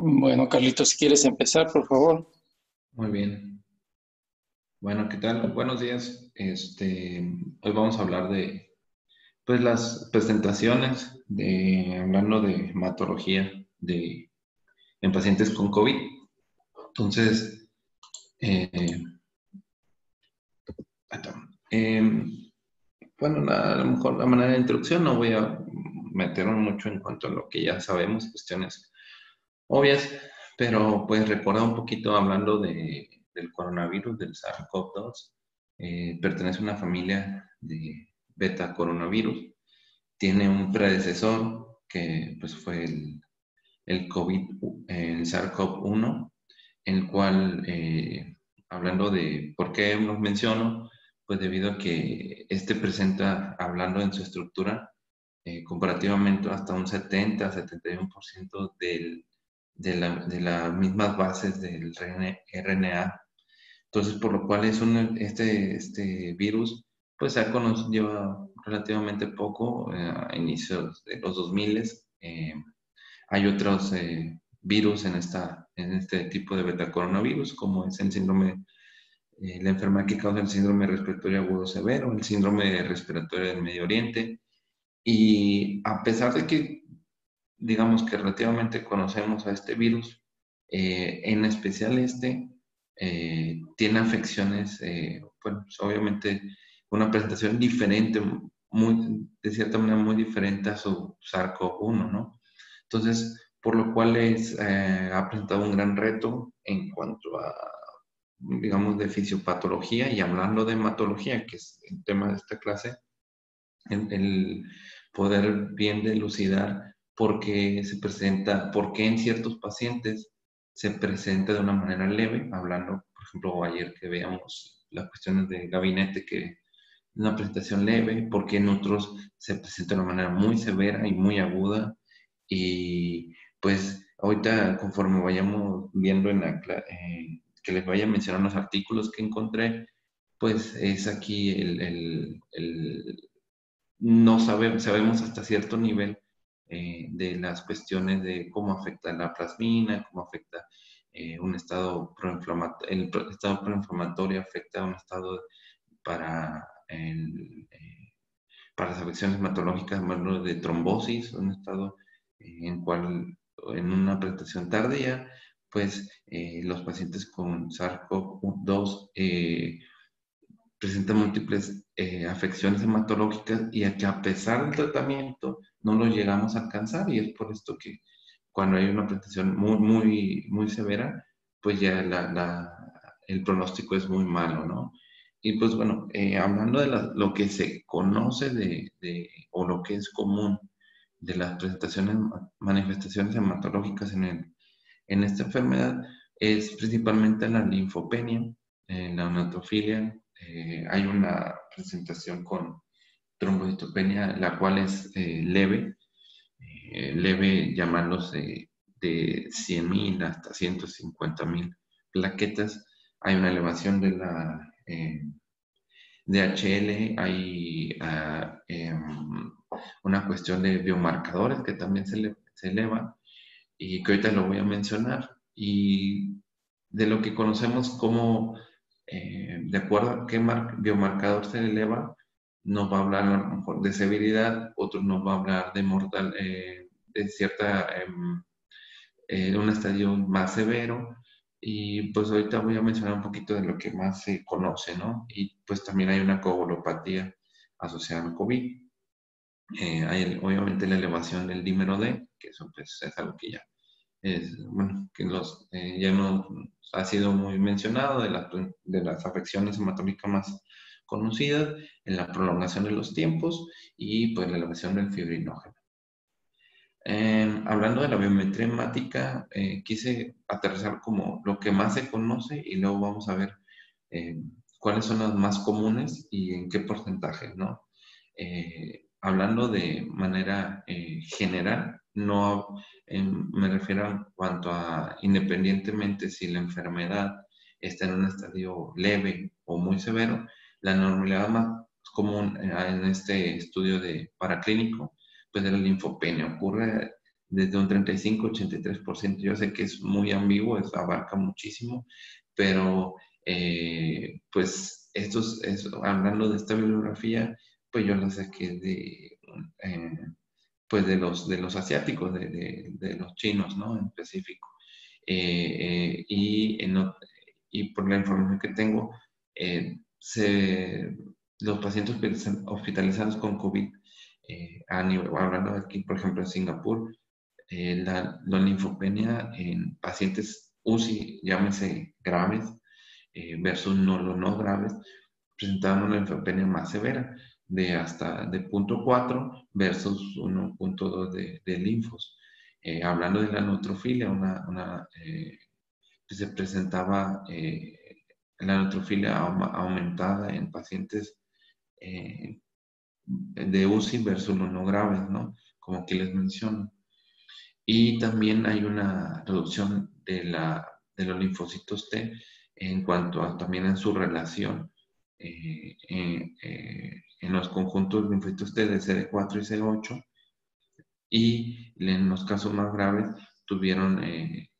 Bueno, Carlitos, si quieres empezar, por favor. Muy bien. Bueno, ¿qué tal? Buenos días. Hoy vamos a hablar de, pues, las presentaciones hablando de hematología en pacientes con COVID. Entonces, eh, em, bueno, a lo mejor la manera de introducción no voy a meterme mucho en cuanto a lo que ya sabemos, cuestiones obvias, pero pues recordar un poquito hablando del coronavirus, del SARS-CoV-2, pertenece a una familia de beta coronavirus, tiene un predecesor que pues fue el COVID, el SARS-CoV-1, en el cual, hablando de por qué los menciono, pues debido a que este presenta, hablando en su estructura, comparativamente hasta un 70-71% de las mismas bases del RNA. Entonces, por lo cual este virus, pues lleva relativamente poco, a inicios de los 2000. Hay otros virus en este tipo de betacoronavirus, como es el síndrome, la enfermedad que causa el síndrome respiratorio agudo severo, el síndrome respiratorio del Medio Oriente. Y a pesar de que, digamos que relativamente conocemos a este virus, en especial tiene afecciones, bueno, pues obviamente una presentación diferente, de cierta manera muy diferente a su SARS-CoV-1, ¿no? Entonces, por lo cual ha presentado un gran reto en cuanto a, digamos, de fisiopatología, y hablando de hematología, que es el tema de esta clase, el poder bien dilucidar por qué se presenta, por qué en ciertos pacientes se presenta de una manera leve, hablando, por ejemplo, ayer que veamos las cuestiones de gabinete, que una presentación leve, por qué en otros se presenta de una manera muy severa y muy aguda. Y pues ahorita, conforme vayamos viendo que les vaya a mencionar los artículos que encontré, pues es aquí no sabemos hasta cierto nivel, de las cuestiones de cómo afecta la plasmina, cómo afecta, un estado proinflamatorio, estado proinflamatorio afecta a un estado para, para las afecciones hematológicas, bueno, de trombosis, un estado, en cual en una presentación tardía, pues los pacientes con SARS-CoV-2 presenta múltiples, afecciones hematológicas, y a que a pesar del tratamiento no lo llegamos a alcanzar. Y es por esto que cuando hay una presentación muy, muy, muy severa, pues ya el pronóstico es muy malo, ¿no? Y pues bueno, hablando de lo que se conoce o lo que es común de las presentaciones, manifestaciones hematológicas en esta enfermedad, es principalmente la linfopenia, la neutrofilia. Hay una presentación con trombocitopenia, la cual es, leve llamándose de 100.000 hasta 150.000 plaquetas. Hay una elevación de la DHL, hay, una cuestión de biomarcadores que también se elevan, y que ahorita lo voy a mencionar. Y de lo que conocemos como, de acuerdo a qué biomarcador se eleva, nos va a hablar a lo mejor de severidad, otros nos va a hablar de de cierta, un estadio más severo. Y pues ahorita voy a mencionar un poquito de lo que más se conoce, ¿no? Y pues también hay una coagulopatía asociada al COVID. Hay obviamente la elevación del dímero D, que eso pues es algo que ya bueno, que ya no ha sido muy mencionado, de las afecciones hematológicas más conocidas, en la prolongación de los tiempos y pues la elevación del fibrinógeno. Hablando de la biometría hemática, quise aterrizar como lo que más se conoce, y luego vamos a ver, eh, cuáles son las más comunes y en qué porcentaje, ¿no? Hablando de manera, general, no, me refiero en cuanto a, independientemente si la enfermedad está en un estadio leve o muy severo, la normalidad más común, en este estudio de paraclínico, pues de la linfopenia ocurre desde un 35-83%. Yo sé que es muy ambiguo, abarca muchísimo, pero pues hablando de esta bibliografía, pues yo la saqué eh, pues de los asiáticos, de los chinos, ¿no? En específico. Y por la información que tengo, eh, se, los pacientes hospitalizados con COVID, hablando aquí, por ejemplo, en Singapur, la linfopenia en pacientes UCI, llámese graves, versus no graves, presentaban una linfopenia más severa, de 0.4 versus 1.2 de linfos. Hablando de la neutrofilia, que se presentaba la neutrofilia aumentada en pacientes eh, de UCI versus los no graves, ¿no? Como aquí les menciono. Y también hay una reducción de los linfocitos T en cuanto a también en su relación en los conjuntos linfocitos T de CD4 y CD8, y en los casos más graves tuvieron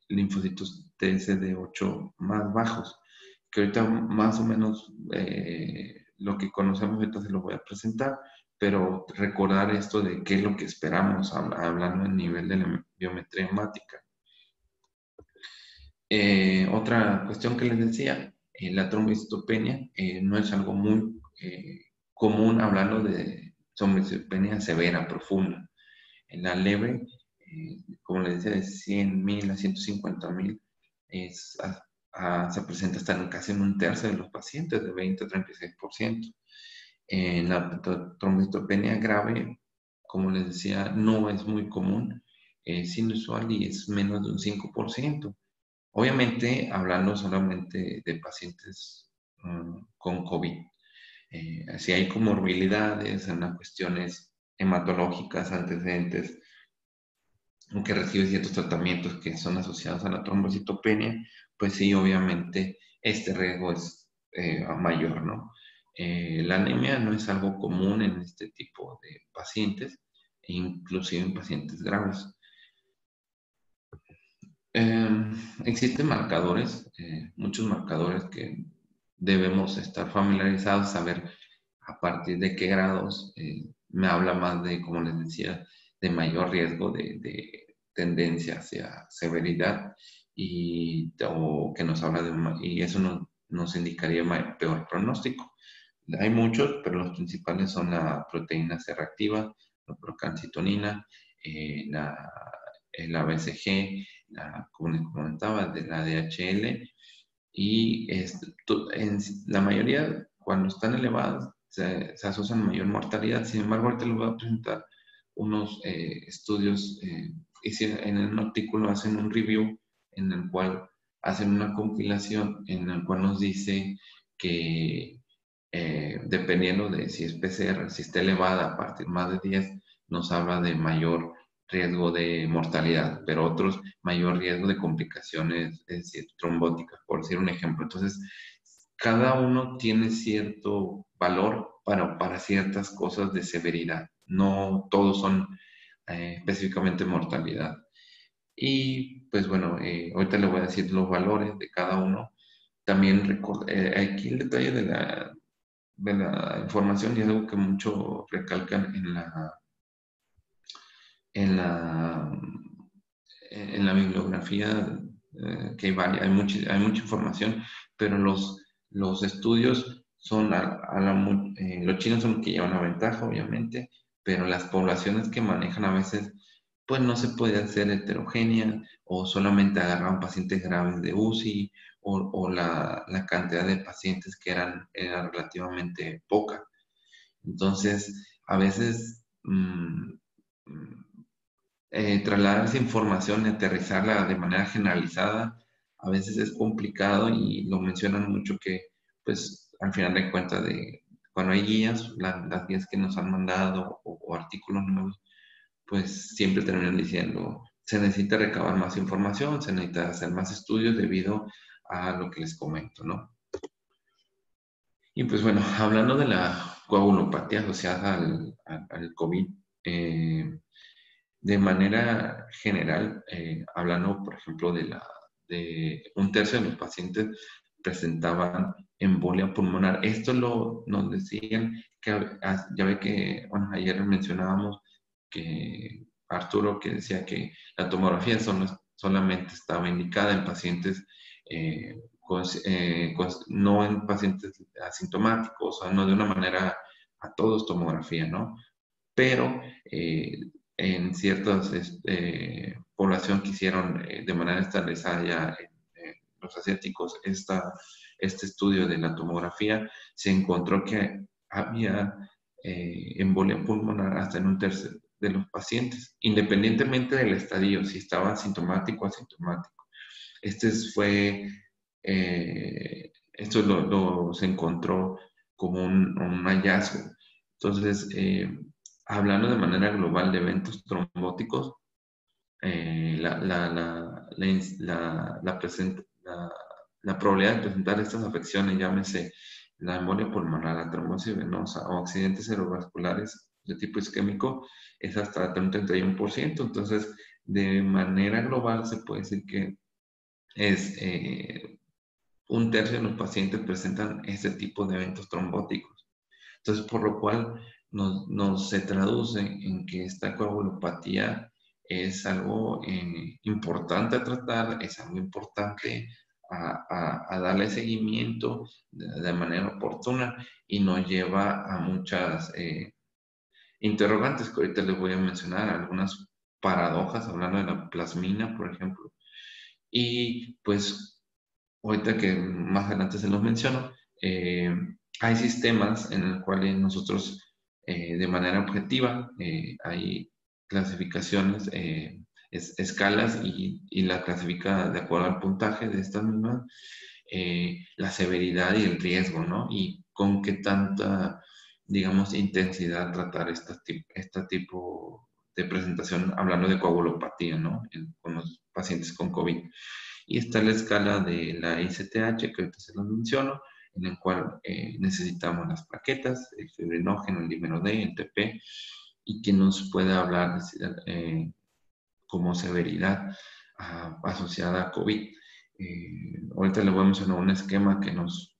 linfocitos T CD8 más bajos, que ahorita más o menos lo que conocemos ahorita se lo voy a presentar, pero recordar esto de qué es lo que esperamos hablando a nivel de la biometría hemática. Otra cuestión que les decía, la trombocitopenia no es algo muy común hablando de trombocitopenia severa, profunda. En la leve, como les decía, de 100.000 a 150.000, se presenta hasta casi en un tercio de los pacientes, de 20 a 36%. En la trombocitopenia grave, como les decía, no es muy común, es inusual y es menos de un 5%. Obviamente, hablando solamente de pacientes con COVID. Si hay comorbilidades, en las cuestiones hematológicas, antecedentes, que recibe ciertos tratamientos que son asociados a la trombocitopenia, pues sí, obviamente este riesgo es mayor, ¿no? La anemia no es algo común en este tipo de pacientes, e inclusive en pacientes graves. Existen marcadores, muchos marcadores que debemos estar familiarizados, saber a partir de qué grados me habla más de, como les decía, de mayor riesgo de tendencia hacia severidad o que nos habla y eso nos indicaría peor pronóstico. Hay muchos, pero los principales son la proteína C reactiva, la procalcitonina, la BCG, como les comentaba, de la DHL, y en la mayoría, cuando están elevadas, se asocian a mayor mortalidad. Sin embargo, ahorita les voy a presentar unos estudios, en un artículo hacen un review en el cual hacen una compilación en el cual nos dice que dependiendo de si es PCR, si está elevada a partir más de 10, nos habla de mayor riesgo de mortalidad, pero otros mayor riesgo de complicaciones, es decir, trombóticas, por decir un ejemplo. Entonces, cada uno tiene cierto valor para ciertas cosas de severidad. No todos son específicamente mortalidad. Y pues bueno, ahorita le voy a decir los valores de cada uno. También aquí el detalle de la información, y es algo que mucho recalcan en la, en la bibliografía, que hay mucha información, pero los estudios son, los chinos son los que llevan la ventaja, obviamente, pero las poblaciones que manejan a veces, pues no se puede hacer heterogénea, o solamente agarraban pacientes graves de UCI, o la cantidad de pacientes que era relativamente poca. Entonces, a veces trasladar esa información y aterrizarla de manera generalizada a veces es complicado, y lo mencionan mucho que, pues, al final de cuentas, cuando hay guías, las guías que nos han mandado o artículos nuevos, pues siempre terminan diciendo, se necesita recabar más información, se necesita hacer más estudios debido a lo que les comento, ¿no? Y pues bueno, hablando de la coagulopatía asociada al COVID, de manera general, hablando, por ejemplo, de un tercio de los pacientes presentaban embolia pulmonar. Esto nos decían que, ya ve que, bueno, ayer mencionábamos que Arturo que decía que la tomografía solamente estaba indicada en pacientes, no en pacientes asintomáticos, o sea, no de una manera a todos tomografía, ¿no? Pero en ciertas población que hicieron de manera establecida ya los asiáticos este estudio de la tomografía, se encontró que había embolia pulmonar hasta en un tercio de los pacientes, independientemente del estadio, si estaba asintomático o asintomático. Esto se encontró como un hallazgo. Entonces, hablando de manera global de eventos trombóticos, la probabilidad de presentar estas afecciones, llámese la embolia pulmonar, la trombosis venosa o accidentes cerebrovasculares de tipo isquémico, es hasta un 31%. Entonces, de manera global se puede decir que es un tercio de los pacientes presentan este tipo de eventos trombóticos. Entonces, por lo cual se traduce en que esta coagulopatía es algo importante a tratar, es algo importante a darle seguimiento de manera oportuna y nos lleva a muchas interrogantes que ahorita les voy a mencionar, algunas paradojas, hablando de la plasmina, por ejemplo. Y pues, ahorita que más adelante se los menciono, hay sistemas en los cuales nosotros, de manera objetiva, hay clasificaciones, escalas y la clasifica de acuerdo al puntaje de estas mismas, la severidad y el riesgo, ¿no? Y con qué tanta, digamos, intensidad tratar este tipo de presentación, hablando de coagulopatía, ¿no? Con los pacientes con COVID. Y está la escala de la ICTH, que ahorita se los menciono, en el cual necesitamos las plaquetas, el fibrinógeno, el dímero D, el TP, y que nos puede hablar como severidad asociada a COVID. Ahorita le voy a mencionar un esquema que nos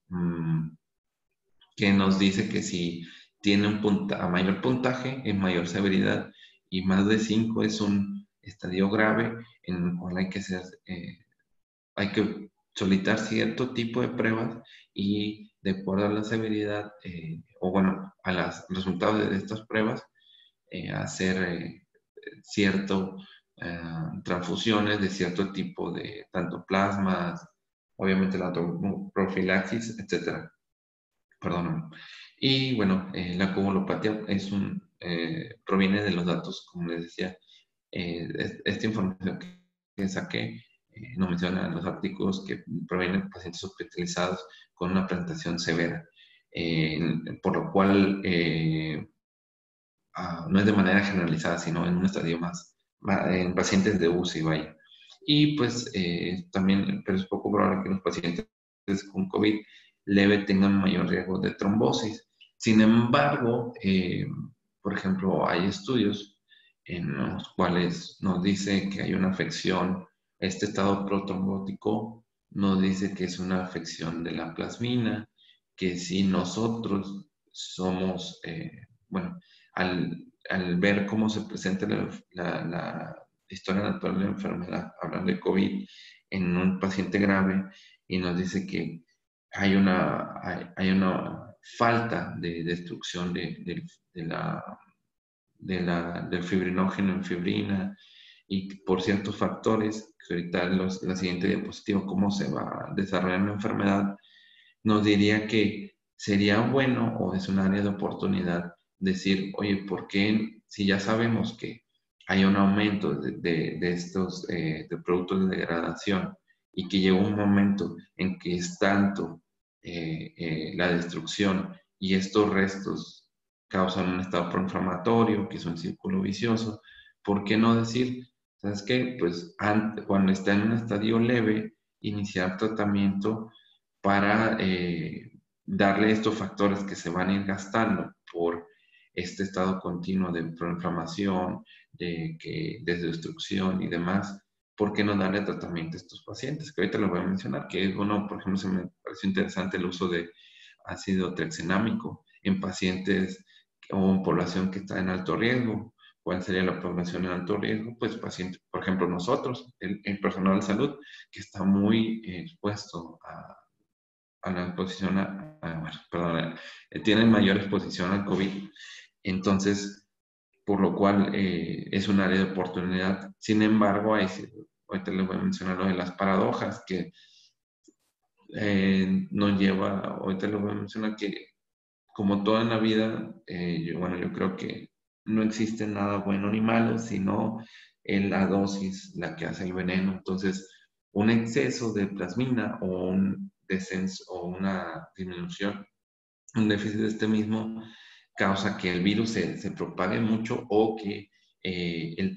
dice que si tiene a mayor puntaje, es mayor severidad, y más de 5 es un estadio grave en el cual hay que solicitar cierto tipo de pruebas y de acuerdo a la severidad, o bueno, a los resultados de estas pruebas, hacer cierto transfusiones de cierto tipo de tanto plasmas, obviamente la profilaxis, etcétera. Perdóname. Y bueno, la coagulopatía proviene de los datos, como les decía, esta información que saqué nos menciona en los artículos que provienen de pacientes hospitalizados con una presentación severa, por lo cual no es de manera generalizada, sino en un estadio en pacientes de UCI, vaya. Y pues también, pero es poco probable que los pacientes con COVID leve tengan mayor riesgo de trombosis. Sin embargo, por ejemplo, hay estudios en los cuales nos dice que hay una afección, este estado protrombótico nos dice que es una afección de la plasmina, que si nosotros somos, bueno, al ver cómo se presenta la historia natural de la enfermedad, hablando de COVID, en un paciente grave, y nos dice que hay una falta de destrucción del fibrinógeno en fibrina y por ciertos factores, que ahorita la siguiente diapositiva, cómo se va desarrollando la enfermedad, nos diría que sería bueno o es un área de oportunidad decir, oye, ¿por qué si ya sabemos que hay un aumento de estos de productos de degradación y que llega un momento en que es tanto la destrucción y estos restos causan un estado proinflamatorio, que es un círculo vicioso, ¿por qué no decir, sabes qué? Pues cuando está en un estadio leve, iniciar tratamiento para darle estos factores que se van a ir gastando por este estado continuo de proinflamación, de destrucción y demás, ¿por qué no darle tratamiento a estos pacientes? Que ahorita lo voy a mencionar, que es uno, por ejemplo, se me pareció interesante el uso de ácido tranexaménico en pacientes o población que está en alto riesgo. ¿Cuál sería la población en alto riesgo? Pues pacientes, por ejemplo, nosotros, el personal de salud, que está muy expuesto a la exposición, bueno, perdón, tienen mayor exposición al COVID. Entonces, por lo cual es un área de oportunidad. Sin embargo, ahorita les voy a mencionar lo de las paradojas, que nos lleva, ahorita les voy a mencionar que como toda en la vida, bueno, yo creo que no existe nada bueno ni malo, sino en la dosis la que hace el veneno. Entonces, un exceso de plasmina o un descenso o una disminución, un déficit de este mismo, causa que el virus se propague mucho o que el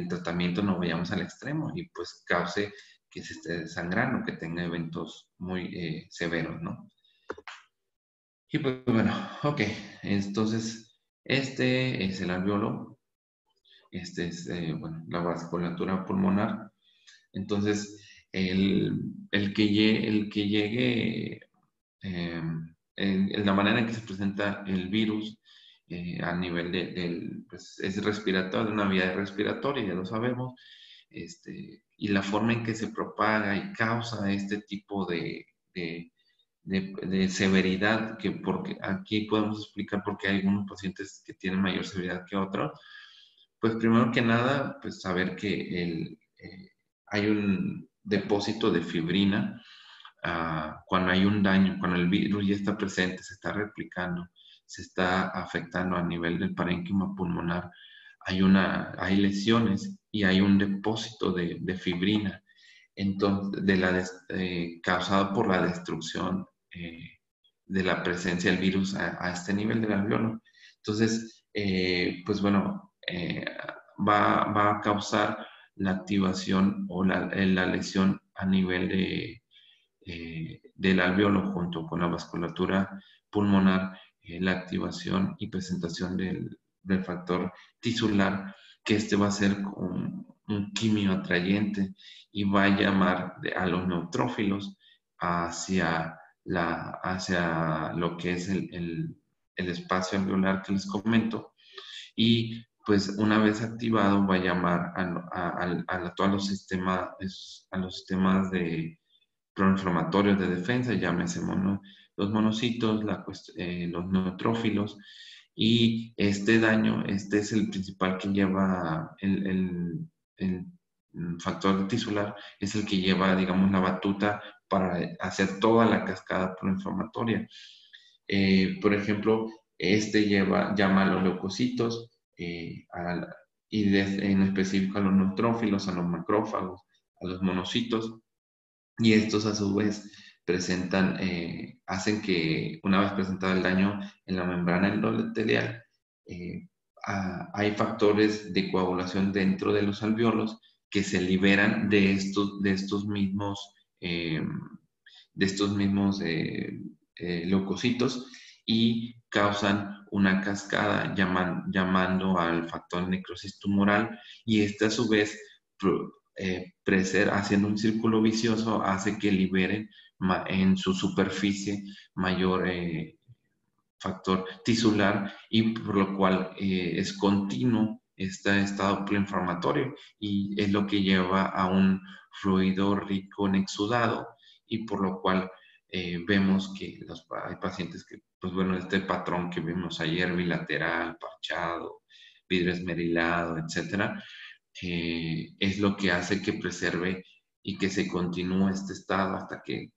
tratamiento no vayamos al extremo y pues cause que se esté desangrando, que tenga eventos muy severos, ¿no? Y pues bueno, ok, entonces este es el alveolo, este es, bueno, la vasculatura pulmonar. Entonces, el que llegue, eh, en la manera en que se presenta el virus a nivel pues es respiratorio, de una vía respiratoria, ya lo sabemos, y la forma en que se propaga y causa este tipo de severidad, que porque aquí podemos explicar por qué hay algunos pacientes que tienen mayor severidad que otros. Pues primero que nada, pues saber que hay un depósito de fibrina cuando hay un daño, cuando el virus ya está presente, se está replicando, se está afectando a nivel del parénquima pulmonar, hay lesiones y hay un depósito de fibrina, entonces, causado por la destrucción de la presencia del virus a este nivel del alveolo. Entonces, pues bueno, va a causar la activación o la lesión a nivel del alveolo junto con la vasculatura pulmonar, la activación y presentación del factor tisular, que va a ser un quimio atrayente y va a llamar a los neutrófilos hacia lo que es el espacio alveolar que les comento, y pues una vez activado va a llamar a todos a los sistemas de proinflamatorios de defensa, llámese los monocitos, los neutrófilos, y este daño, este es el principal que lleva el factor tisular, es el que lleva, digamos, la batuta para hacer toda la cascada proinflamatoria. Por ejemplo, llama a los leucocitos, en específico a los neutrófilos, a los macrófagos, a los monocitos, y estos a su vez hacen que una vez presentado el daño en la membrana endotelial, hay factores de coagulación dentro de los alveolos que se liberan eh, de estos mismos leucocitos y causan una cascada llamando al factor necrosis tumoral, y este a su vez haciendo un círculo vicioso, hace que liberen en su superficie mayor factor tisular, y por lo cual es continuo este estado preinflamatorio y es lo que lleva a un fluido rico en exudado, y por lo cual vemos que hay pacientes que, pues bueno, este patrón que vimos ayer, bilateral, parchado, vidrio esmerilado, etcétera, es lo que hace que preserve y que se continúe este estado hasta que,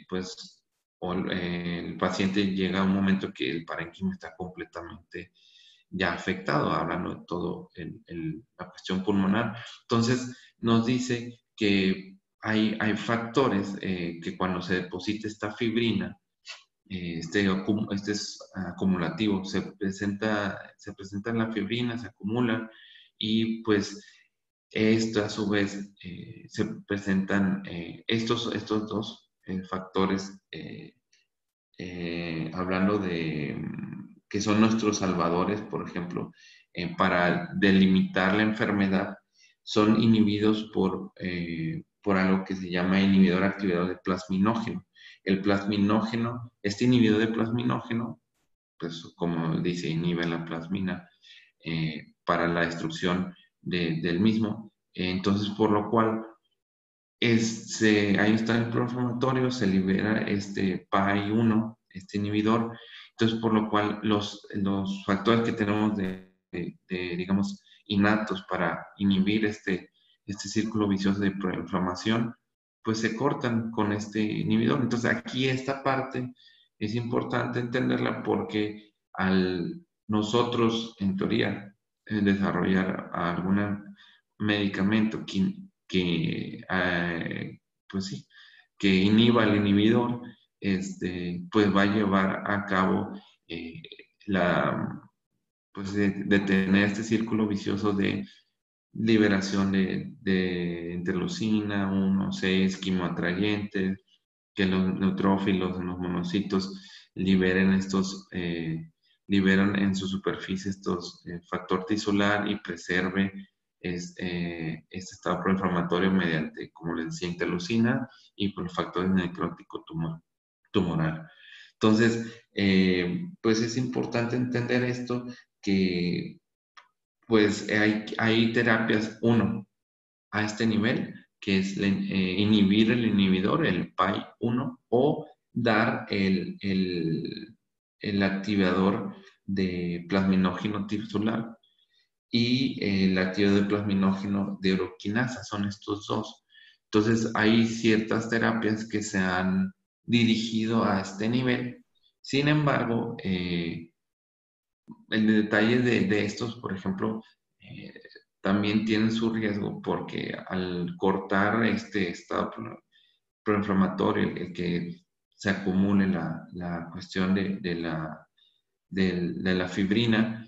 pues, el paciente llega a un momento que el parénquima está completamente ya afectado, hablando de todo la cuestión pulmonar. Entonces, nos dice que hay factores que cuando se deposita esta fibrina, este es acumulativo, se presenta en la fibrina, se acumula, y pues esto a su vez se presentan estos dos factores, hablando de que son nuestros salvadores, por ejemplo, para delimitar la enfermedad, son inhibidos por algo que se llama inhibidor activador de plasminógeno. El plasminógeno, este inhibidor de plasminógeno, pues como dice, inhibe la plasmina para la destrucción del mismo. Entonces, por lo cual, ahí está el proinflamatorio, se libera este PAI-1, este inhibidor. Entonces, por lo cual, los factores que tenemos digamos, innatos para inhibir este círculo vicioso de proinflamación, pues se cortan con este inhibidor. Entonces, aquí esta parte es importante entenderla porque al nosotros, en teoría, desarrollar algún medicamento pues sí, que inhiba el inhibidor, pues va a llevar a cabo pues de tener este círculo vicioso de liberación de interleucina, 1, 6, quimoatrayentes, que los neutrófilos en los monocitos liberan en su superficie estos factor tisular y preserve este estado proinflamatorio mediante, como les decía, interleucina y por los factores necrótico tumoral. Entonces, pues es importante entender esto, que pues hay terapias, uno, a este nivel, que es inhibir el inhibidor, el PAI-1, o dar el activador de plasminógeno tisular y el activador de plasminógeno de uroquinasa, son estos dos. Entonces, hay ciertas terapias que se han dirigido a este nivel. Sin embargo, el detalle de estos, por ejemplo, también tienen su riesgo porque al cortar este estado proinflamatorio, el que se acumule la cuestión de la fibrina,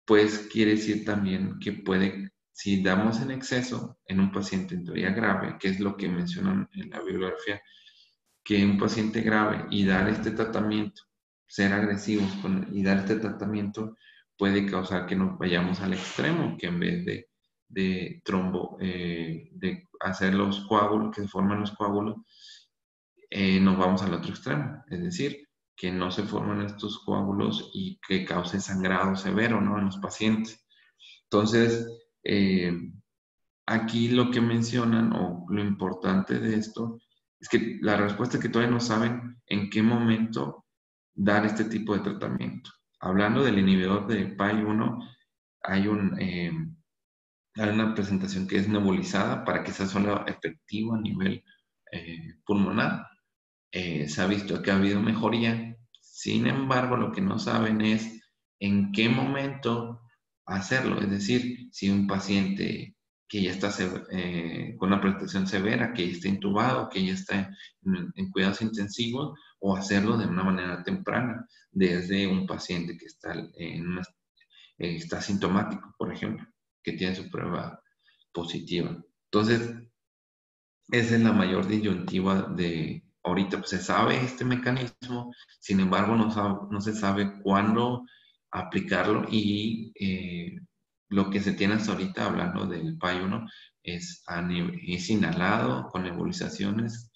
pues quiere decir también que puede, si damos en exceso en un paciente en teoría grave, que es lo que mencionan en la bibliografía, que un paciente grave y dar este tratamiento, ser agresivos y dar este tratamiento puede causar que nos vayamos al extremo, que en vez de de hacer los coágulos, que se forman los coágulos, nos vamos al otro extremo, es decir, que no se forman estos coágulos y que cause sangrado severo, ¿no?, en los pacientes. Entonces, aquí lo que mencionan o lo importante de esto es que la respuesta es que todavía no saben en qué momento dar este tipo de tratamiento. Hablando del inhibidor de PAI-1, hay una presentación que es nebulizada para que sea solo efectivo a nivel pulmonar. Se ha visto que ha habido mejoría. Sin embargo, lo que no saben es en qué momento hacerlo. Es decir, si un paciente que ya está con una presentación severa, que ya está intubado, que ya está en cuidados intensivos, o hacerlo de una manera temprana, desde un paciente que está asintomático, por ejemplo, que tiene su prueba positiva. Entonces, esa es la mayor disyuntiva de ahorita. Pues se sabe este mecanismo, sin embargo no se sabe cuándo aplicarlo y lo que se tiene hasta ahorita, hablando del PAI-1, es inhalado con nebulizaciones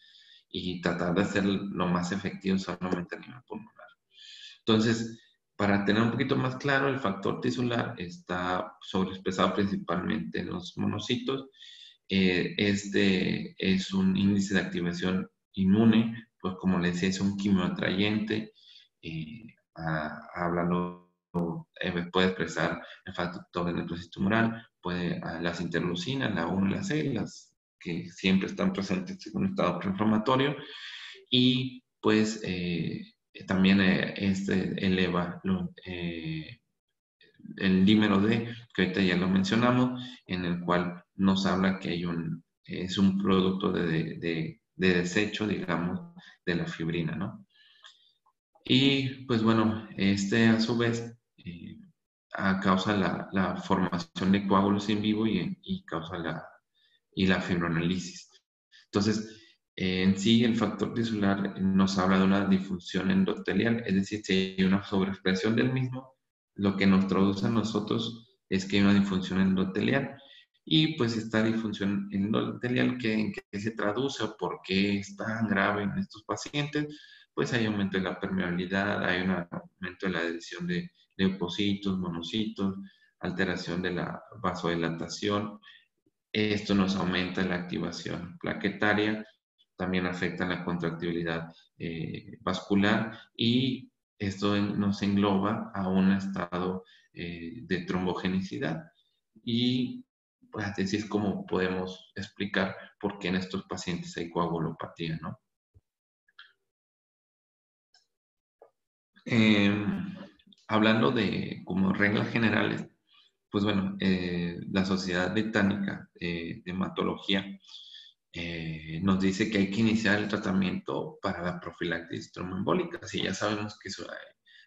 y tratar de hacer lo más efectivo solamente a nivel pulmonar. Entonces, para tener un poquito más claro, el factor tisular está sobreexpresado principalmente en los monocitos. Este es un índice de activación inmune, pues como les decía, es un quimioatrayente. Hablando, puede expresar el factor de necrosis tumoral, las interleucinas, la 1 y la 6, las que siempre están presentes en un estado preinflamatorio, y pues también eleva el dímero D, que ahorita ya lo mencionamos, en el cual nos habla que es un producto de desecho, digamos, de la fibrina, ¿no? Y pues bueno, a su vez causa la formación de coágulos en vivo y causa la fibroanálisis. Entonces, en sí, el factor tisular nos habla de una disfunción endotelial, es decir, si hay una sobreexpresión del mismo, lo que nos produce a nosotros es que hay una disfunción endotelial. Y pues esta disfunción endotelial, ¿en qué se traduce o por qué es tan grave en estos pacientes? Pues hay aumento de la permeabilidad, hay un aumento de la adhesión de leucocitos, monocitos, alteración de la vasodilatación. Esto nos aumenta la activación plaquetaria, también afecta la contractibilidad vascular y esto nos engloba a un estado de trombogenicidad. Y pues así es como podemos explicar por qué en estos pacientes hay coagulopatía, ¿no? Hablando de como reglas generales, pues bueno, la Sociedad Británica de Hematología nos dice que hay que iniciar el tratamiento para la profilaxis tromboembólica. Si ya sabemos que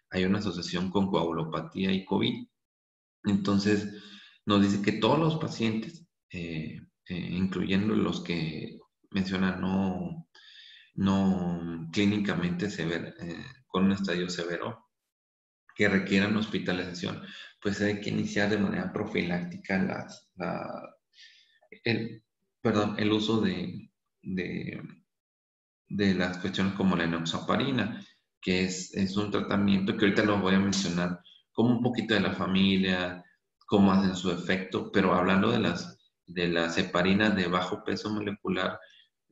hay una asociación con coagulopatía y COVID, entonces nos dice que todos los pacientes, incluyendo los que mencionan no clínicamente severo, con un estadio severo, que requieran hospitalización, pues hay que iniciar de manera profiláctica el uso de, de las cuestiones como la enoxaparina, que es un tratamiento que ahorita lo voy a mencionar como un poquito de la familia, cómo hacen su efecto, pero hablando de las heparinas de bajo peso molecular,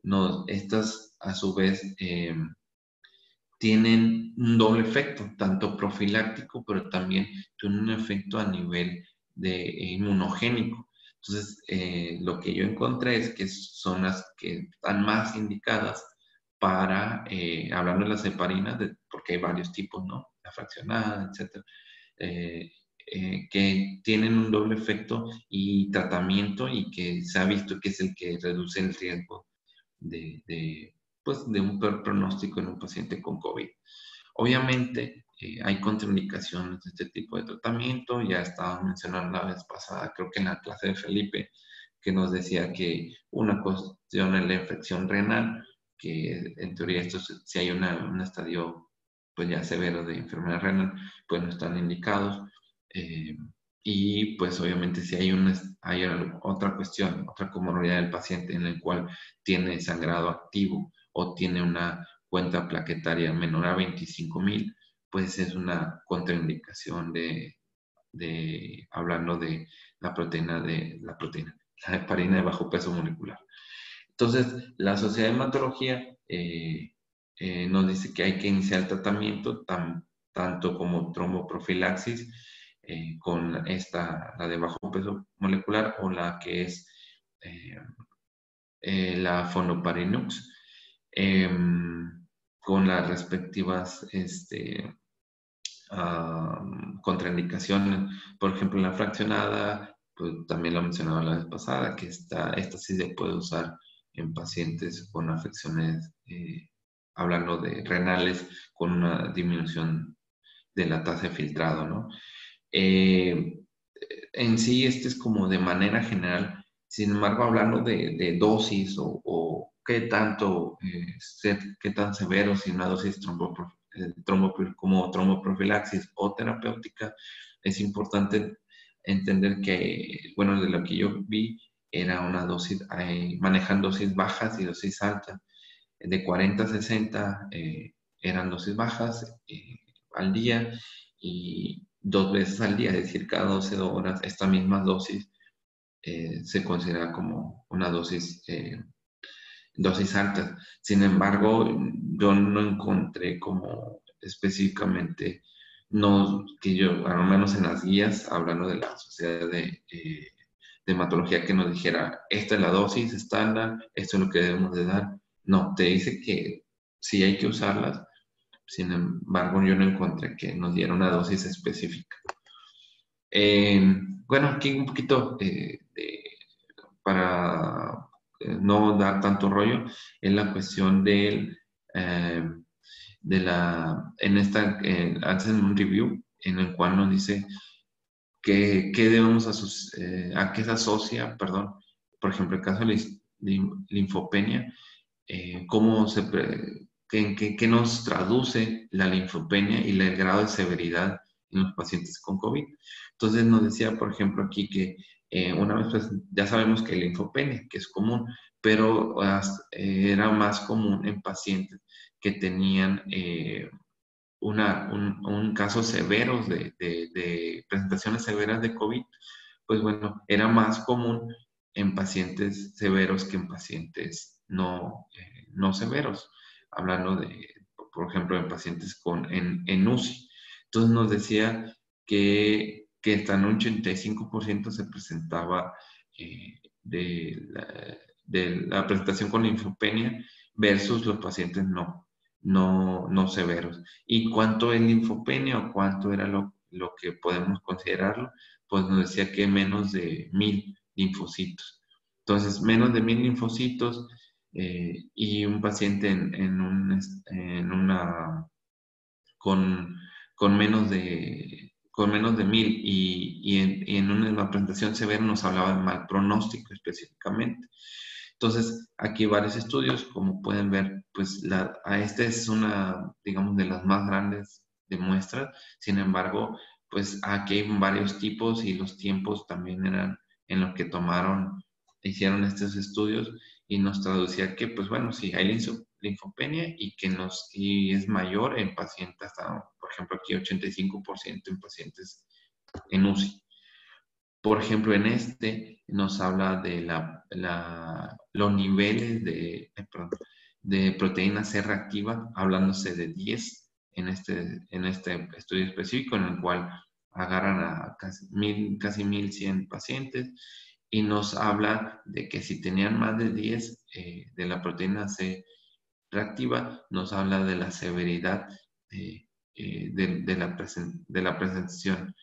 no, estas a su vez tienen un doble efecto, tanto profiláctico, pero también tienen un efecto a nivel de inmunogénico. Entonces, lo que yo encontré es que son las que están más indicadas para, hablando de las heparinas, porque hay varios tipos, ¿no? La fraccionada, etcétera, que tienen un doble efecto y tratamiento y que se ha visto que es el que reduce el riesgo de un peor pronóstico en un paciente con COVID. Obviamente, hay contraindicaciones de este tipo de tratamiento. Ya estaba mencionando la vez pasada, creo que en la clase de Felipe, que nos decía que una cuestión es la infección renal, que en teoría esto, si hay un estadio pues ya severo de enfermedad renal, pues no están indicados. Eh, y pues obviamente si hay otra cuestión, otra comorbilidad del paciente en el cual tiene sangrado activo o tiene una cuenta plaquetaria menor a 25,000, pues es una contraindicación hablando de la heparina de bajo peso molecular. Entonces, la Sociedad de Hematología nos dice que hay que iniciar el tratamiento tanto como tromboprofilaxis con la de bajo peso molecular o la que es eh, la Fonoparinux, con las respectivas contraindicaciones. Por ejemplo, la fraccionada, pues también lo mencionaba la vez pasada, que esta sí se puede usar en pacientes con afecciones, hablando de renales, con una disminución de la tasa de filtrado, ¿no? En sí, este es como de manera general. Sin embargo, hablando de dosis o qué tanto, qué tan severo, si una dosis como tromboprofilaxis o terapéutica, es importante entender que, bueno, de lo que yo vi, era una dosis, manejan dosis bajas y dosis altas. De 40 a 60 eran dosis bajas al día y 2 veces al día, es decir, cada 12 horas, esta misma dosis se considera como una dosis alta. Sin embargo, yo no encontré como específicamente, no, que yo, al menos en las guías, hablando de la sociedad de hematología, que nos dijera, esta es la dosis estándar, esto es lo que debemos de dar. No, te dice que sí hay que usarlas, sin embargo, yo no encontré que nos diera una dosis específica. Bueno, aquí un poquito para no dar tanto rollo, es la cuestión hacen un review en el cual nos dice qué debemos a qué se asocia, perdón, por ejemplo, el caso de linfopenia, qué nos traduce la linfopenia y el grado de severidad en los pacientes con COVID. Entonces nos decía, por ejemplo, aquí que una vez pues, ya sabemos que la linfopenia, que es común, pero era más común en pacientes que tenían un caso severos de presentaciones severas de COVID, pues bueno, era más común en pacientes severos que en pacientes no severos, hablando de, por ejemplo, en pacientes en UCI. Entonces nos decía que hasta en un 85% se presentaba de la presentación con linfopenia versus los pacientes no severos. ¿Y cuánto es linfopenia o cuánto era lo que podemos considerarlo? Pues nos decía que menos de 1000 linfocitos. Entonces, menos de 1000 linfocitos y un paciente en una con, con menos de 1000 y en una presentación severa nos hablaba de mal pronóstico específicamente. Entonces, aquí varios estudios, como pueden ver, pues esta es una, digamos, de las más grandes de muestras. Sin embargo, pues aquí hay varios tipos y los tiempos también eran en los que hicieron estos estudios y nos traducía que, pues bueno, sí, hay linfopenia y es mayor en pacientes, hasta, por ejemplo, aquí 85% en pacientes en UCI. Por ejemplo, en este nos habla de los niveles de proteína C reactiva, hablándose de 10 en este estudio específico, en el cual agarran a casi 1100 pacientes y nos habla de que si tenían más de 10 de la proteína C reactiva, nos habla de la severidad de la presentación.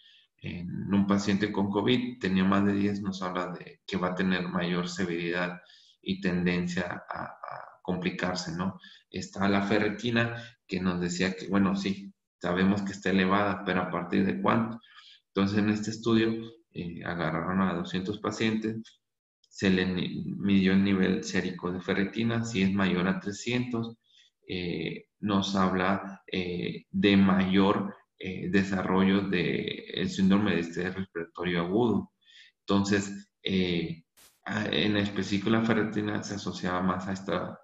En un paciente con COVID tenía más de 10, nos habla de que va a tener mayor severidad y tendencia a complicarse, ¿no? Está la ferritina que nos decía que, bueno, sí, sabemos que está elevada, pero ¿a partir de cuánto? Entonces, en este estudio agarraron a 200 pacientes, se le midió el nivel sérico de ferritina, si es mayor a 300, nos habla de mayor desarrollo del síndrome de estrés respiratorio agudo. Entonces, en específico la ferritina se asociaba más a esta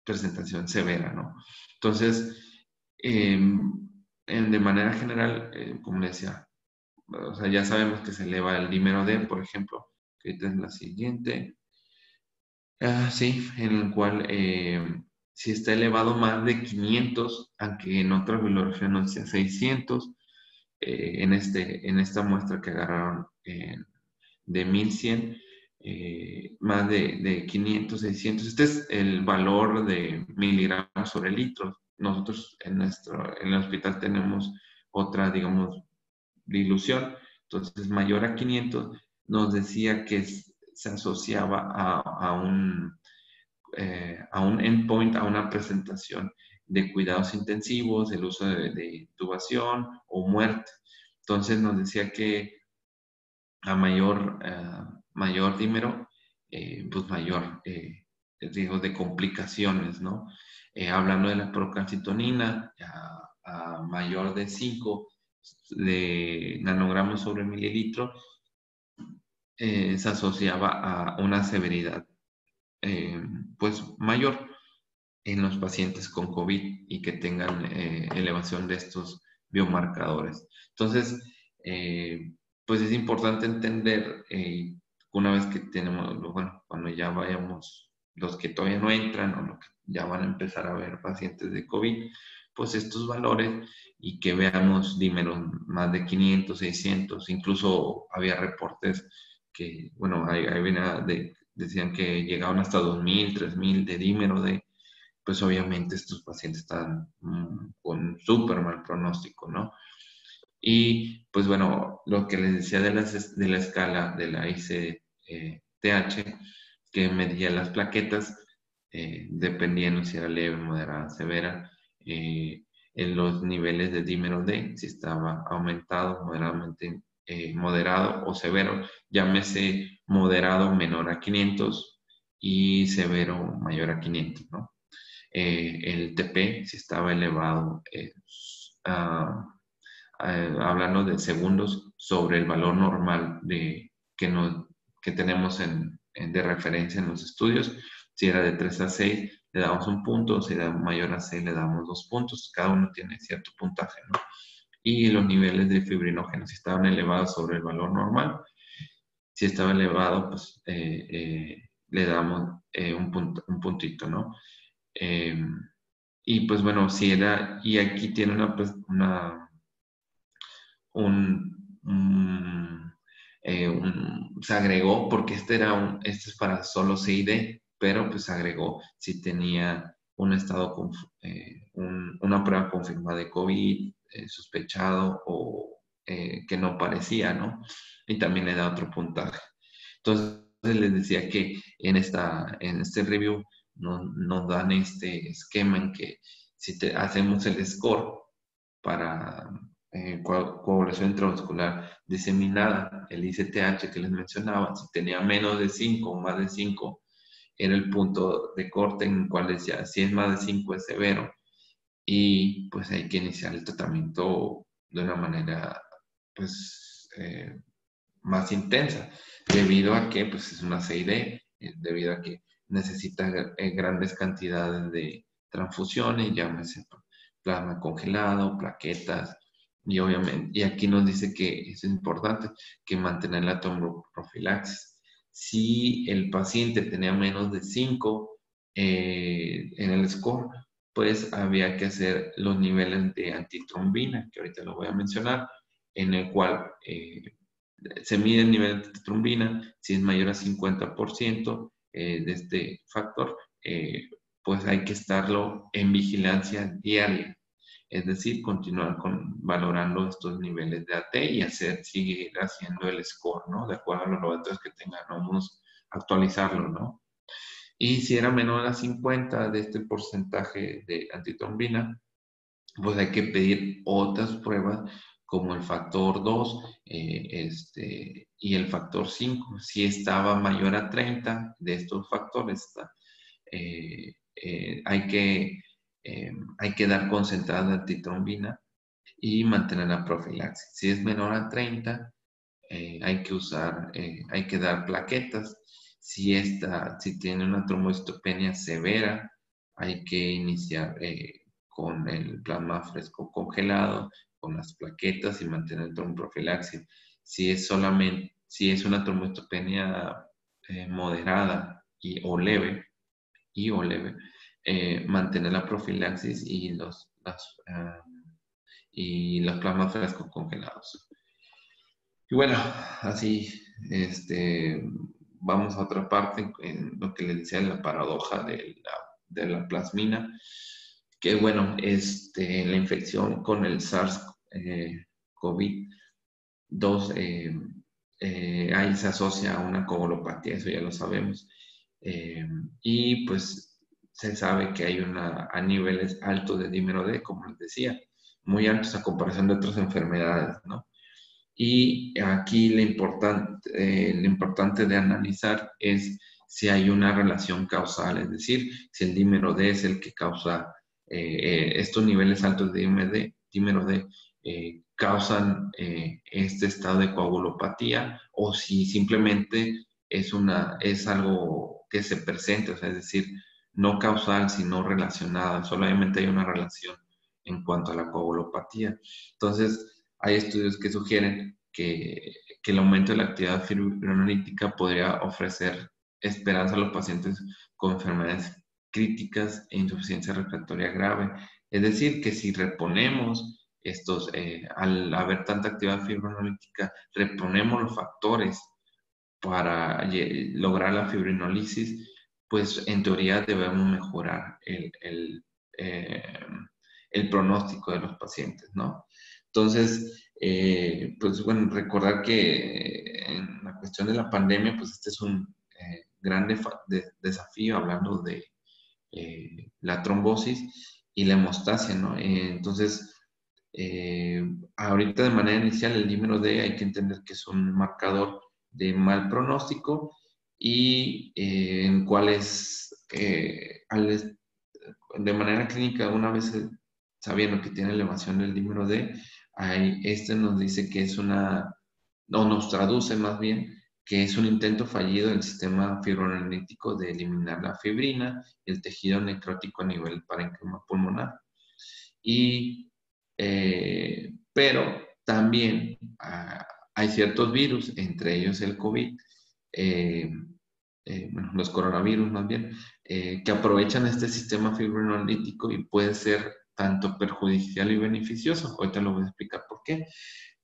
presentación severa, ¿no? Entonces, de manera general, como le decía, o sea, ya sabemos que se eleva el dímero D, por ejemplo, que esta es la siguiente. Sí, en el cual si está elevado más de 500, aunque en otra bibliografía no decía 600, en esta muestra que agarraron de 1100, más de 500, 600. Este es el valor de miligramos sobre litros. Nosotros en el hospital tenemos otra, digamos, dilución. Entonces, mayor a 500 nos decía que se asociaba a un endpoint, a una presentación de cuidados intensivos, el uso de intubación o muerte. Entonces nos decía que a mayor dímero, pues mayor riesgo de complicaciones, ¿no? Hablando de la procalcitonina, a mayor de 5 de nanogramos sobre mililitro, se asociaba a una severidad pues mayor en los pacientes con COVID y que tengan elevación de estos biomarcadores. Entonces, pues es importante entender una vez que tenemos, bueno, cuando ya vayamos, los que todavía no entran o los que ya van a empezar a ver pacientes de COVID, pues estos valores y que veamos dímeros más de 500, 600, incluso había reportes que, bueno, decían que llegaban hasta 2000, 3000 de dímero de, pues obviamente estos pacientes están con súper mal pronóstico, ¿no? Y pues bueno, lo que les decía de la escala de la ICTH, que medía las plaquetas, dependiendo si era leve, moderada, severa, en los niveles de dímero D, si estaba aumentado, moderadamente moderado o severo, llámese moderado menor a 500 y severo mayor a 500, ¿no? El TP, si estaba elevado, hablando de segundos sobre el valor normal que tenemos de referencia en los estudios. Si era de 3 a 6, le damos un punto, si era mayor a 6, le damos 2 puntos. Cada uno tiene cierto puntaje, ¿no? Y los niveles de fibrinógeno, si estaban elevados sobre el valor normal, si estaba elevado, pues le damos un puntito, ¿no? Y pues bueno, si era, y aquí tiene se agregó, porque este es para solo CID, pero pues agregó si tenía un estado, una prueba confirmada de COVID, sospechado o que no parecía, ¿no? Y también le da otro puntaje. Entonces les decía que en este review nos dan este esquema en que si hacemos el score para coagulación intravascular diseminada, el ICTH que les mencionaba, si tenía menos de 5 o más de 5, era el punto de corte en el cual decía, si es más de 5 es severo, y pues hay que iniciar el tratamiento de una manera pues más intensa, debido a que pues es una CID, debido a que necesita grandes cantidades de transfusiones, llámese plasma congelado, plaquetas, y obviamente, y aquí nos dice que es importante que mantener la tromboprofilaxis. Si el paciente tenía menos de 5 en el score, pues había que hacer los niveles de antitrombina, que ahorita lo voy a mencionar, en el cual se mide el nivel de trombina, si es mayor a 50% de este factor, pues hay que estarlo en vigilancia diaria. Es decir, continuar valorando estos niveles de AT y seguir haciendo el score, ¿no? De acuerdo a los laboratorios que tengamos, actualizarlo, ¿no? Y si era menor a 50 de este porcentaje de antitrombina, pues hay que pedir otras pruebas como el factor 2 y el factor 5. Si estaba mayor a 30 de estos factores, eh, eh, hay, que, hay que dar concentrada de antitrombina y mantener la profilaxis. Si es menor a 30, hay que dar plaquetas. Si tiene una trombocitopenia severa, hay que iniciar con el plasma fresco congelado, con las plaquetas y mantener el tromboprofilaxis. Si es una trombocitopenia moderada o leve, mantener la profilaxis y los plasmas frescos congelados. Y bueno, así, vamos a otra parte, en lo que les decía, la paradoja de la plasmina, que bueno, la infección con el SARS-CoV-2 ahí se asocia a una coagulopatía, eso ya lo sabemos. Y pues se sabe que hay a niveles altos de dímero D, como les decía, muy altos a comparación de otras enfermedades, ¿no? Y aquí lo importante de analizar es si hay una relación causal, es decir, si el dímero D es el que causa estos niveles altos de dímero D causan este estado de coagulopatía o si simplemente es algo que se presenta, o sea, es decir, no causal, sino relacionada, solamente hay una relación en cuanto a la coagulopatía. Entonces, hay estudios que sugieren que el aumento de la actividad fibrinolítica podría ofrecer esperanza a los pacientes con enfermedades críticas e insuficiencia respiratoria grave. Es decir, que si reponemos al haber tanta actividad fibrinolítica, reponemos los factores para lograr la fibrinolisis, pues en teoría debemos mejorar el pronóstico de los pacientes, ¿no? Entonces, pues bueno, recordar que en la cuestión de la pandemia, pues este es un gran desafío hablando de la trombosis y la hemostasia, ¿no? Entonces, ahorita de manera inicial el dímero D hay que entender que es un marcador de mal pronóstico y en cuales de manera clínica, una vez sabiendo que tiene elevación del dímero D, Este nos dice que es o nos traduce más bien, que es un intento fallido del sistema fibrinolítico de eliminar la fibrina y el tejido necrótico a nivel parénquima pulmonar. Pero también hay ciertos virus, entre ellos el COVID, eh, bueno, los coronavirus más bien, que aprovechan este sistema fibrinolítico y puede ser tanto perjudicial y beneficioso. Ahorita lo voy a explicar por qué.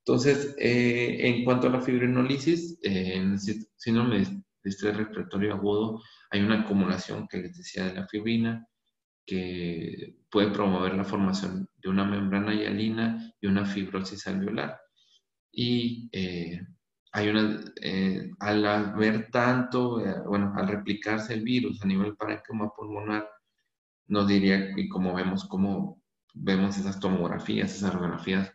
Entonces, en cuanto a la fibrinolisis, en el síndrome de estrés respiratorio agudo, hay una acumulación que les decía de la fibrina, que puede promover la formación de una membrana hialina y una fibrosis alveolar. Y al haber tanto, bueno, al replicarse el virus a nivel parénquima pulmonar, nos diría, y como vemos esas tomografías, esas radiografías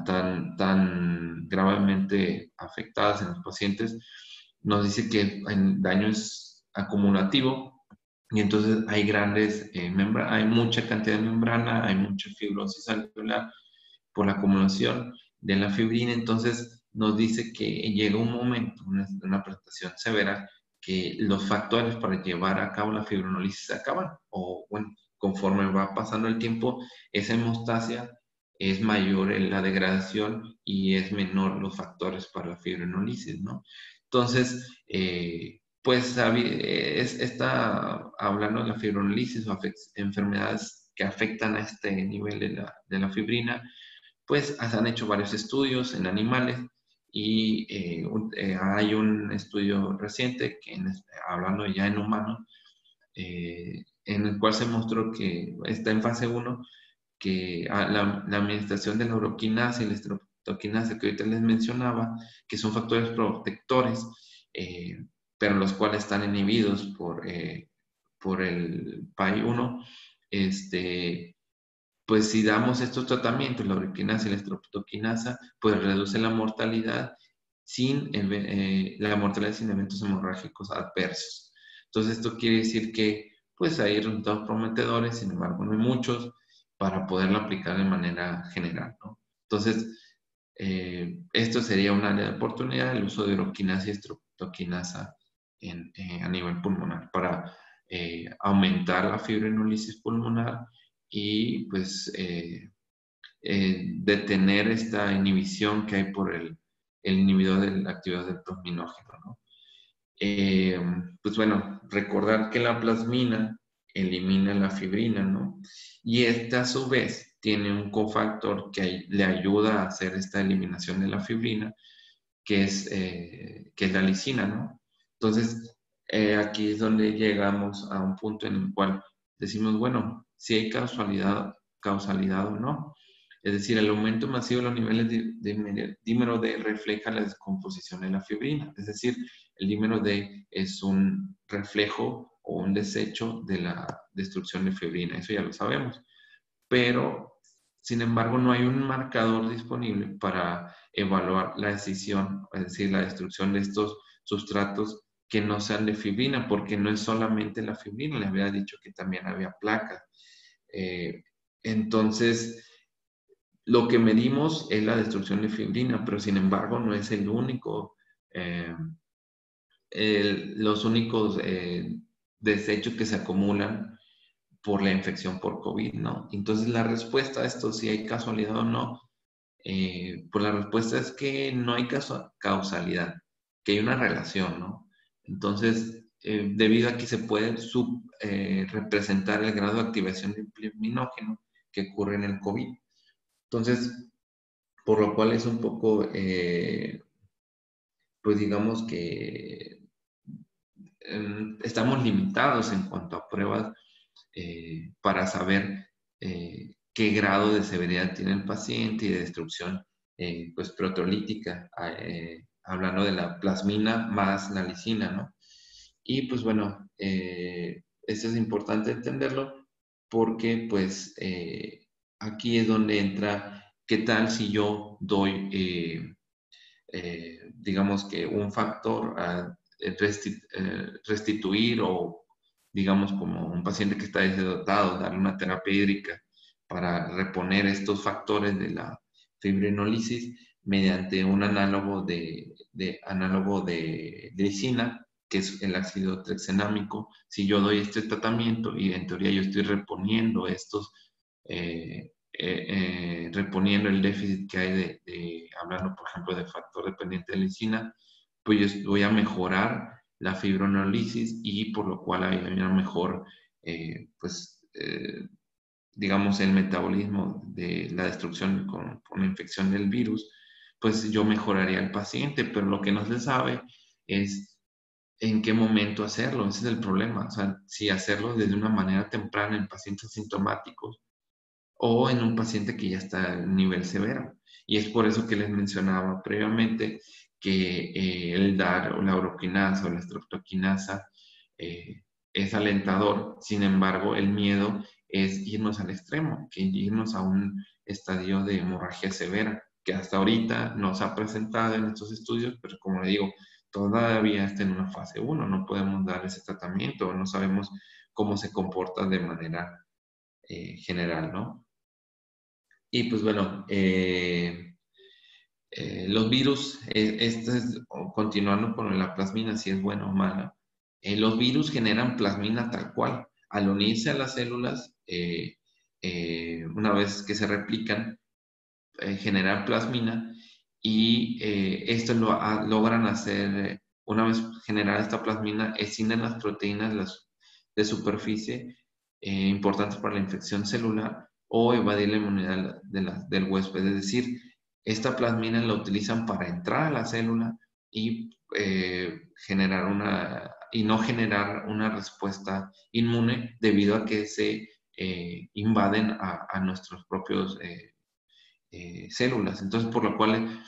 tan gravemente afectadas en los pacientes, nos dice que el daño es acumulativo y entonces hay mucha cantidad de membrana, hay mucha fibrosis alveolar por la acumulación de la fibrina. Entonces nos dice que llega un momento, una presentación severa, que los factores para llevar a cabo la fibrinolisis se acaban, o bueno, conforme va pasando el tiempo, esa hemostasia es mayor en la degradación y es menor los factores para la fibrinolisis, ¿no? Entonces, pues está hablando de la fibrinolisis o enfermedades que afectan a este nivel de la fibrina, pues se han hecho varios estudios en animales y hay un estudio reciente, hablando ya en humanos, en el cual se mostró que está en fase 1, que la administración de la uroquinasa y la estreptoquinasa que ahorita les mencionaba, que son factores protectores, pero los cuales están inhibidos por el PAI-1, pues si damos estos tratamientos, la uroquinasa y la estreptoquinasa, pues reduce la mortalidad sin eventos hemorrágicos adversos. Entonces esto quiere decir que pues hay resultados prometedores, sin embargo no hay muchos para poderlo aplicar de manera general, ¿no? Entonces, esto sería un área de oportunidad, el uso de uroquinasa y estreptoquinasa a nivel pulmonar para aumentar la fibrinolisis pulmonar y pues detener esta inhibición que hay por el inhibidor de la actividad del plasminógeno, ¿no? Pues bueno, recordar que la plasmina elimina la fibrina, ¿no? Y esta a su vez tiene un cofactor que le ayuda a hacer esta eliminación de la fibrina, que es la lisina, ¿no? Entonces, aquí es donde llegamos a un punto en el cual decimos, bueno, si hay causalidad o no. Es decir, el aumento masivo de los niveles de dímero D refleja la descomposición de la fibrina. Es decir, el dímero D es un reflejo o un desecho de la destrucción de fibrina. Eso ya lo sabemos. Pero, sin embargo, no hay un marcador disponible para evaluar la decisión, es decir, la destrucción de estos sustratos que no sean de fibrina, porque no es solamente la fibrina, le había dicho que también había placa. Entonces, lo que medimos es la destrucción de fibrina, pero sin embargo no es el único, los únicos desechos que se acumulan por la infección por COVID, ¿no? Entonces la respuesta a esto, si hay casualidad o no, pues la respuesta es que no hay causalidad, que hay una relación, ¿no? Entonces, debido a que se puede representar el grado de activación del plasminógeno que ocurre en el COVID. Entonces, por lo cual es un poco, pues digamos que estamos limitados en cuanto a pruebas para saber qué grado de severidad tiene el paciente y de destrucción pues proteolítica, hablando de la plasmina más la lisina, ¿no? Y pues bueno, eso es importante entenderlo porque pues aquí es donde entra qué tal si yo doy, digamos que un factor a restituir o digamos como un paciente que está deshidratado, darle una terapia hídrica para reponer estos factores de la fibrinólisis mediante un análogo de glicina, que es el ácido tranexanámico. Si yo doy este tratamiento y en teoría yo estoy reponiendo reponiendo el déficit que hay hablando por ejemplo de factor dependiente de lisina, pues yo voy a mejorar la fibrinólisis y por lo cual hay una mejor, digamos, el metabolismo de la destrucción con la infección del virus, pues yo mejoraría al paciente, pero lo que no se sabe es en qué momento hacerlo, ese es el problema, o sea, si hacerlo desde una manera temprana en pacientes asintomáticos o en un paciente que ya está a nivel severo. Y es por eso que les mencionaba previamente que el dar la uroquinasa o la streptoquinasa es alentador. Sin embargo, el miedo es irnos al extremo, que irnos a un estadio de hemorragia severa, que hasta ahorita no se ha presentado en estos estudios, pero como le digo, todavía está en una fase 1, no podemos dar ese tratamiento, no sabemos cómo se comporta de manera general, ¿no? Y pues bueno, los virus, continuando con la plasmina, si es buena o mala, los virus generan plasmina tal cual. Al unirse a las células, una vez que se replican, generan plasmina y esto logran hacer, una vez generada esta plasmina, escinden las proteínas de superficie importantes para la infección celular o evadir la inmunidad del huésped. Es decir, esta plasmina la utilizan para entrar a la célula y no generar una respuesta inmune debido a que se invaden a nuestros propios células. Entonces, por lo cual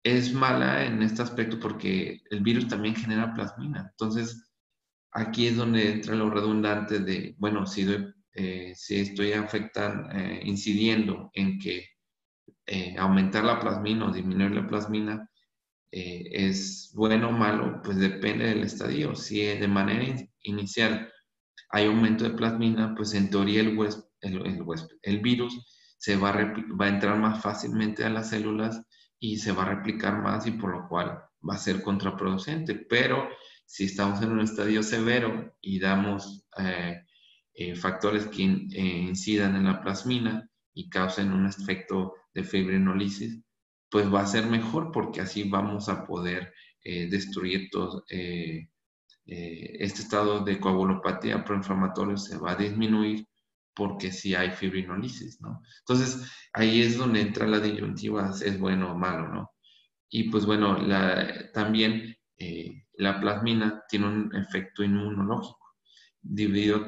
es mala en este aspecto porque el virus también genera plasmina. Entonces, aquí es donde entra lo redundante de, bueno, si estoy incidiendo en que aumentar la plasmina o disminuir la plasmina es bueno o malo, pues depende del estadio. Si de manera inicial hay aumento de plasmina, pues en teoría el virus va a entrar más fácilmente a las células y se va a replicar más y por lo cual va a ser contraproducente. Pero si estamos en un estadio severo y damos factores que incidan en la plasmina y causen un efecto de fibrinólisis, pues va a ser mejor porque así vamos a poder destruir todo, este estado de coagulopatía proinflamatorio se va a disminuir porque si hay fibrinólisis, ¿no? Entonces, ahí es donde entra la disyuntiva, es bueno o malo, ¿no? Y pues bueno, también la plasmina tiene un efecto inmunológico debido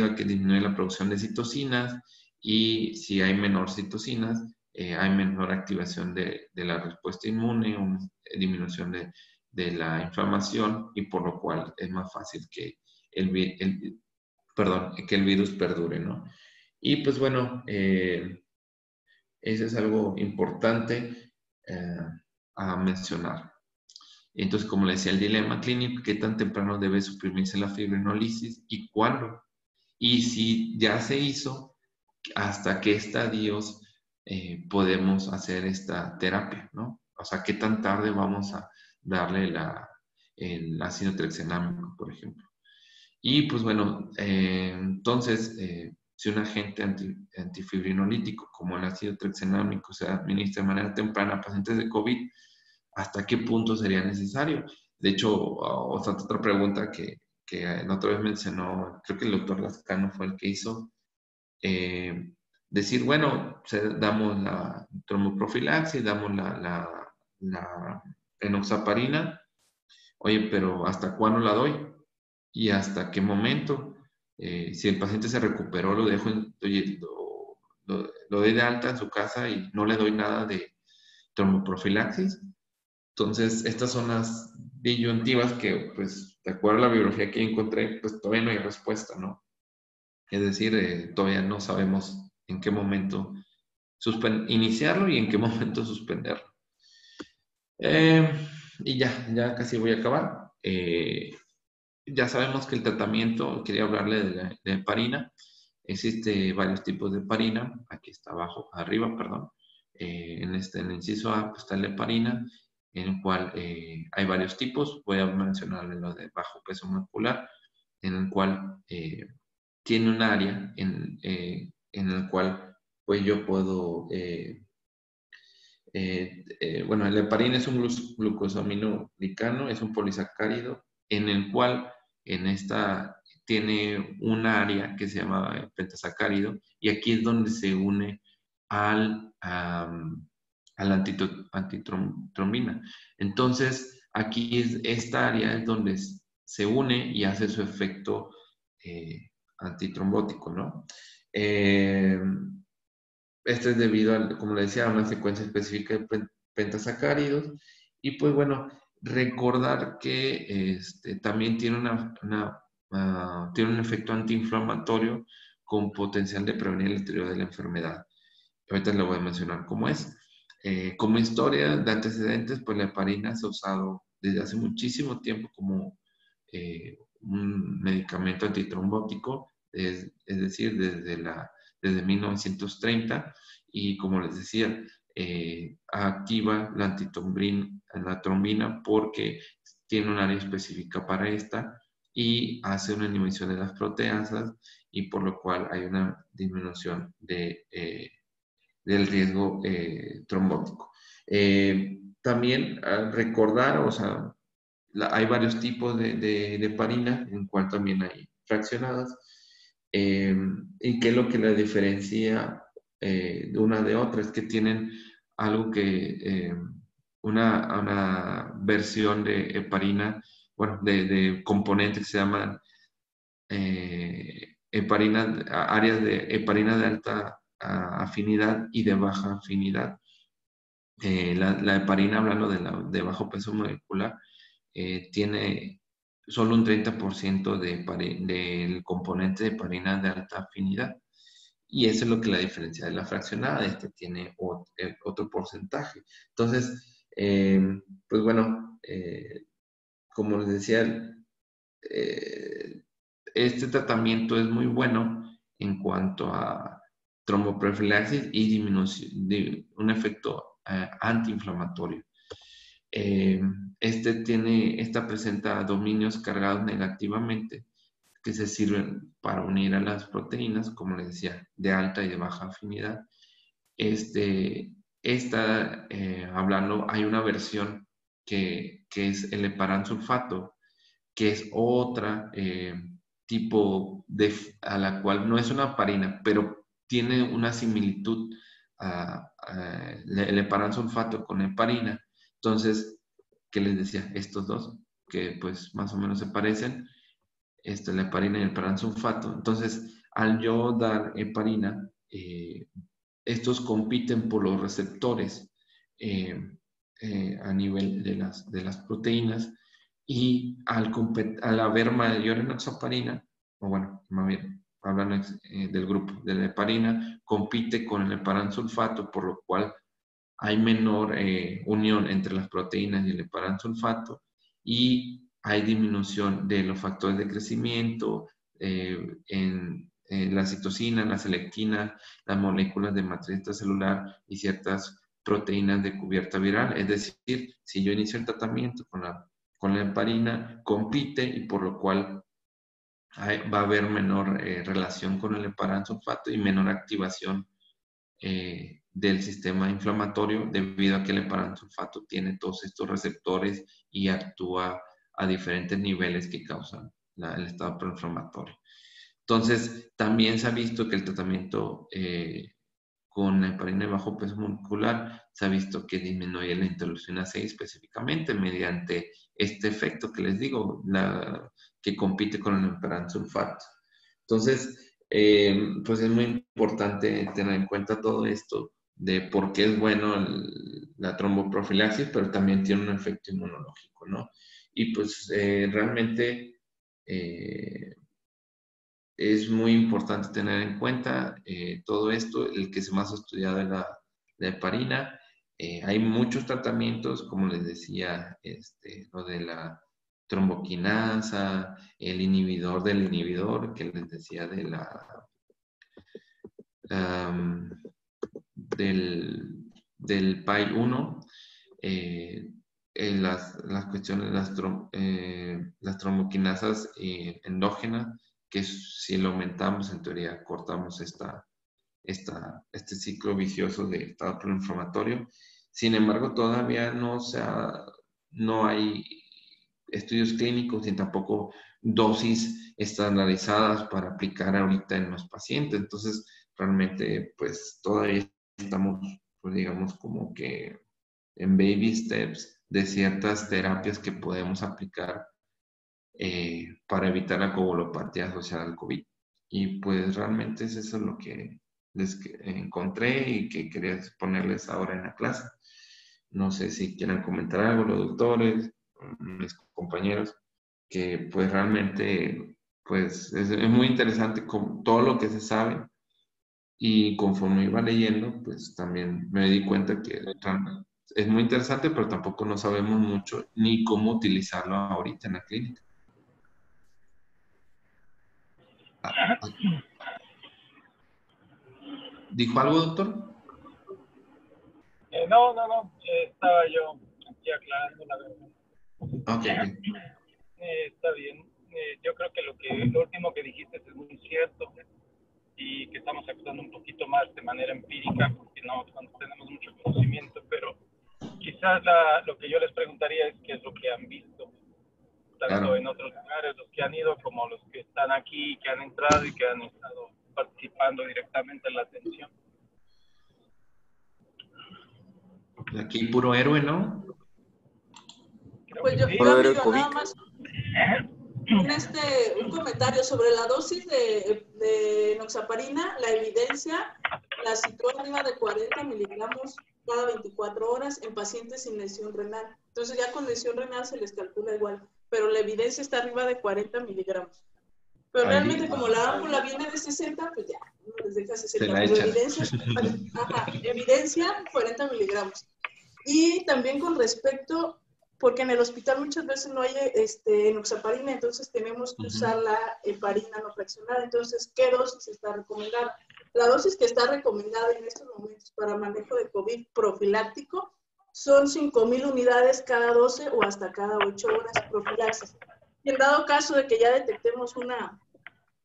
a que disminuye la producción de citocinas y si hay menor citocinas, hay menor activación de la respuesta inmune, una disminución de la inflamación y por lo cual es más fácil que que el virus perdure, ¿no? Y pues bueno, eso es algo importante a mencionar. Entonces, como le decía, el dilema clínico, ¿qué tan temprano debe suprimirse la fibrinólisis y cuándo? Y si ya se hizo, ¿hasta qué estadios podemos hacer esta terapia, ¿no? O sea, ¿qué tan tarde vamos a darle el ácido tranexanámico, por ejemplo? Y pues bueno, entonces, si un agente antifibrinolítico como el ácido tranexanámico se administra de manera temprana a pacientes de COVID, ¿hasta qué punto sería necesario? De hecho, otra pregunta que la otra vez mencionó, creo que el doctor Lascano fue el que hizo, decir, bueno, damos la tromboprofilaxis, damos la enoxaparina, oye, pero ¿hasta cuándo la doy? ¿Y hasta qué momento? Si el paciente se recuperó, oye, lo doy de alta en su casa y no le doy nada de tromboprofilaxis. Entonces, estas son las disyuntivas que, pues, de acuerdo a la bibliografía que encontré, pues todavía no hay respuesta, ¿no? Es decir, todavía no sabemos en qué momento iniciarlo y en qué momento suspenderlo. Y ya casi voy a acabar. Ya sabemos que el tratamiento, quería hablarle de heparina. Existe varios tipos de heparina. Aquí está abajo, arriba, perdón. en el inciso A pues, está la heparina, en el cual hay varios tipos. Voy a mencionarle lo de bajo peso molecular, en el cual tiene un área en el cual pues yo puedo, bueno, el heparina es un glucosaminoglicano, es un polisacárido, en el cual en esta tiene un área que se llama pentasacárido, y aquí es donde se une a la antitrombina. Entonces, aquí esta área es donde se une y hace su efecto antitrombótico, ¿no? Esto es debido, como le decía, a una secuencia específica de pentasacáridos. Y pues bueno, recordar que también tiene, tiene un efecto antiinflamatorio con potencial de prevenir el deterioro de la enfermedad. Ahorita le voy a mencionar cómo es. Como historia de antecedentes, pues la heparina se ha usado desde hace muchísimo tiempo como un medicamento antitrombótico, es decir, desde 1930, y como les decía, activa la trombina porque tiene un área específica para esta y hace una inhibición de las proteasas, y por lo cual hay una disminución del riesgo trombótico. También recordar, o sea, hay varios tipos de heparina, en cual también hay fraccionadas, y qué es lo que la diferencia de una de otra, es que tienen algo que, una versión de heparina, bueno, de componentes que se llaman heparina, áreas de heparina de alta afinidad y de baja afinidad. La heparina, hablando de bajo peso molecular, tiene solo un 30% del componente de heparina de alta afinidad. Y eso es lo que la diferencia de la fraccionada. Este tiene otro porcentaje. Entonces, pues bueno, como les decía, este tratamiento es muy bueno en cuanto a tromboprofilaxis y disminución de un efecto antiinflamatorio. Esta presenta dominios cargados negativamente que se sirven para unir a las proteínas, como les decía, de alta y de baja afinidad. Hablando, hay una versión que es el heparansulfato, que es otra tipo a la cual no es una heparina, pero tiene una similitud el heparansulfato con heparina. Entonces, ¿qué les decía? Estos dos, que pues más o menos se parecen, la heparina y el heparansulfato. Entonces, al yo dar heparina, estos compiten por los receptores a nivel de las proteínas, y al haber mayor enoxaparina, o bueno, más bien, hablando del grupo de la heparina, compite con el heparansulfato, por lo cual hay menor unión entre las proteínas y el heparansulfato, y hay disminución de los factores de crecimiento en la citosina, la selectina, las moléculas de matriz extracelular y ciertas proteínas de cubierta viral. Es decir, si yo inicio el tratamiento con la heparina, compite, y por lo cual va a haber menor relación con el heparansulfato y menor activación del sistema inflamatorio, debido a que el heparansulfato tiene todos estos receptores y actúa a diferentes niveles que causan el estado proinflamatorio. Entonces, también se ha visto que el tratamiento con heparina de bajo peso molecular, se ha visto que disminuye la interleucina 6 específicamente mediante este efecto que les digo, que compite con el heparansulfato. Entonces, pues es muy importante tener en cuenta todo esto de por qué es bueno la tromboprofilaxis, pero también tiene un efecto inmunológico, ¿no? Y pues realmente es muy importante tener en cuenta todo esto. El que se más ha estudiado es la heparina. Hay muchos tratamientos, como les decía, lo de la tromboquinasa, el inhibidor del inhibidor, que les decía de del del PAI-1, las cuestiones, las tromboquinasas endógenas, que si lo aumentamos, en teoría, cortamos este ciclo vicioso de estado proinflamatorio. Sin embargo, todavía no hay estudios clínicos ni tampoco dosis estandarizadas para aplicar ahorita en los pacientes. Entonces, realmente, pues todavía estamos, pues digamos, como que en baby steps de ciertas terapias que podemos aplicar para evitar la coagulopatía asociada al COVID. Y pues realmente es eso lo que les encontré y que quería ponerles ahora en la clase. No sé si quieran comentar algo los doctores, mis compañeros, que pues realmente pues es muy interesante con todo lo que se sabe, y conforme iba leyendo pues también me di cuenta que es muy interesante, pero tampoco no sabemos mucho ni cómo utilizarlo ahorita en la clínica. ¿Dijo algo, doctor? No, estaba yo aquí aclarando la verdad. Ok, bien. Está bien. Yo creo que lo último que dijiste es muy cierto y que estamos actuando un poquito más de manera empírica porque no tenemos mucho conocimiento, pero quizás lo que yo les preguntaría es qué es lo que han visto, tanto Claro. en otros lugares, los que han ido como los que están aquí, que han entrado y que han estado participando directamente en la atención. Aquí puro héroe, ¿no? Pues yo, amigo, nada más un comentario sobre la dosis de enoxaparina. La evidencia la sitúa arriba de 40 miligramos cada 24 horas en pacientes sin lesión renal. Entonces ya con lesión renal se les calcula igual, pero la evidencia está arriba de 40 miligramos. Pero realmente como la ámpula viene de 60, pues ya, no les deja 60, pero evidencia 40 miligramos. Y también con respecto, porque en el hospital muchas veces no hay enoxaparina, entonces tenemos que usar la heparina no fraccionada. Entonces, ¿qué dosis está recomendada? La dosis que está recomendada en estos momentos para manejo de COVID profiláctico son 5,000 unidades cada 12 o hasta cada 8 horas profilaxis. Y en dado caso de que ya detectemos una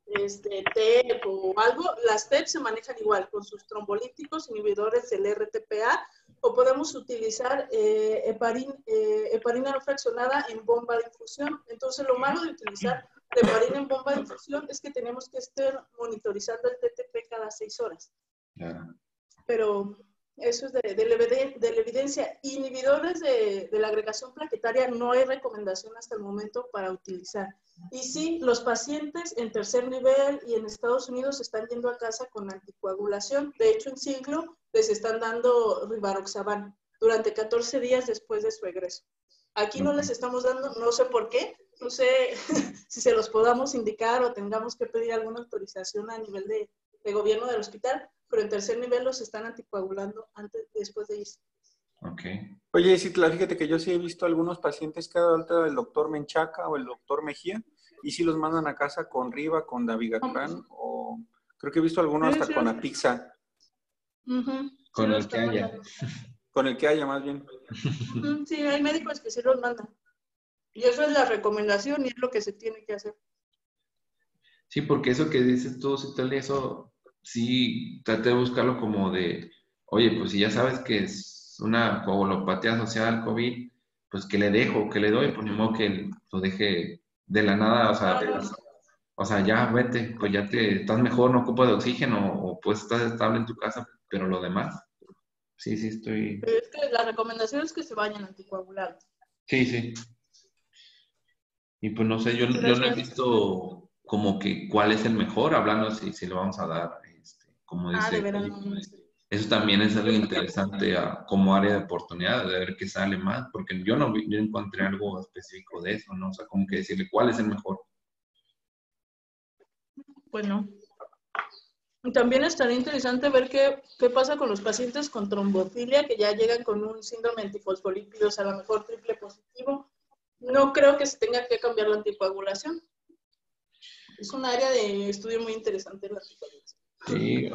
TEP o algo, las TEP se manejan igual con sus trombolíticos, inhibidores del RTPA, o podemos utilizar heparina no fraccionada en bomba de infusión. Entonces, lo malo de utilizar la heparina en bomba de infusión es que tenemos que estar monitorizando el TTP cada 6 horas. Claro. Pero eso es de la evidencia. Inhibidores de la agregación plaquetaria no hay recomendación hasta el momento para utilizar. Y sí, los pacientes en tercer nivel y en Estados Unidos están yendo a casa con anticoagulación. De hecho, en Siglo les están dando rivaroxaban durante 14 días después de su egreso. Aquí no les estamos dando, no sé por qué, no sé si se los podamos indicar o tengamos que pedir alguna autorización a nivel de gobierno del hospital, pero en tercer nivel los están anticoagulando después de irse. Ok. Oye, Citla, fíjate que yo sí he visto algunos pacientes que ha dado alta el doctor Menchaca o el doctor Mejía, y sí los mandan a casa con Riva, con Dabigatran, o creo que he visto algunos hasta con Apixa. Con el que haya. Con el que haya, más bien. Sí, hay médicos que sí los mandan. Y eso es la recomendación y es lo que se tiene que hacer. Sí, porque eso que dices tú, Citla, eso sí, traté de buscarlo como de, oye, pues si ya sabes que es una coagulopatía asociada al COVID, pues que le dejo, que le doy, pues ni modo que lo deje de la nada, o sea, ya vete, pues ya estás mejor, no ocupas de oxígeno, o pues estás estable en tu casa, pero lo demás, sí estoy... Pero es que la recomendación es que se vayan anticoagulados. Sí. Y pues no sé, yo no he visto como que cuál es el mejor, hablando si lo vamos a dar, como dice. De veras, no sé. Eso también es algo interesante como área de oportunidad, de ver qué sale más, porque yo no encontré algo específico de eso, ¿no? O sea, como que decirle cuál es el mejor. Bueno. Y también estaría interesante ver qué pasa con los pacientes con trombofilia que ya llegan con un síndrome antifosfolípidos, a lo mejor triple positivo. No creo que se tenga que cambiar la anticoagulación. Es un área de estudio muy interesante la anticoagulación. Sí,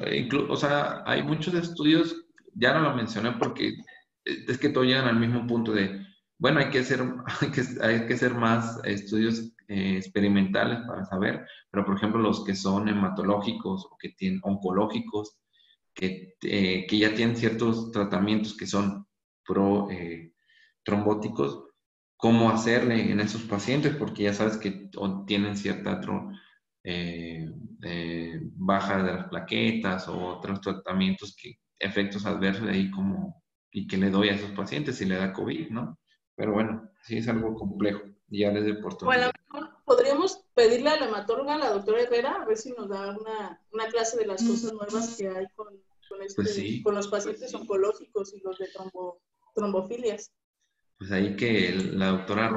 o sea, hay muchos estudios ya no lo mencioné porque es que todos llegan al mismo punto de, bueno, hay que hacer más estudios experimentales para saber, pero por ejemplo los que son hematológicos o que tienen oncológicos, que ya tienen ciertos tratamientos que son trombóticos, cómo hacerle en esos pacientes, porque ya sabes que tienen cierta baja de las plaquetas o otros tratamientos efectos adversos ahí como, y que le doy a esos pacientes si le da COVID, ¿no? Pero bueno, sí es algo complejo y ya les de oportunidad. Bueno, podríamos pedirle a la hematóloga, a la doctora Herrera, a ver si nos da una clase de las cosas nuevas que hay Pues sí. con los pacientes oncológicos y los de trombofilias. Pues ahí que la doctora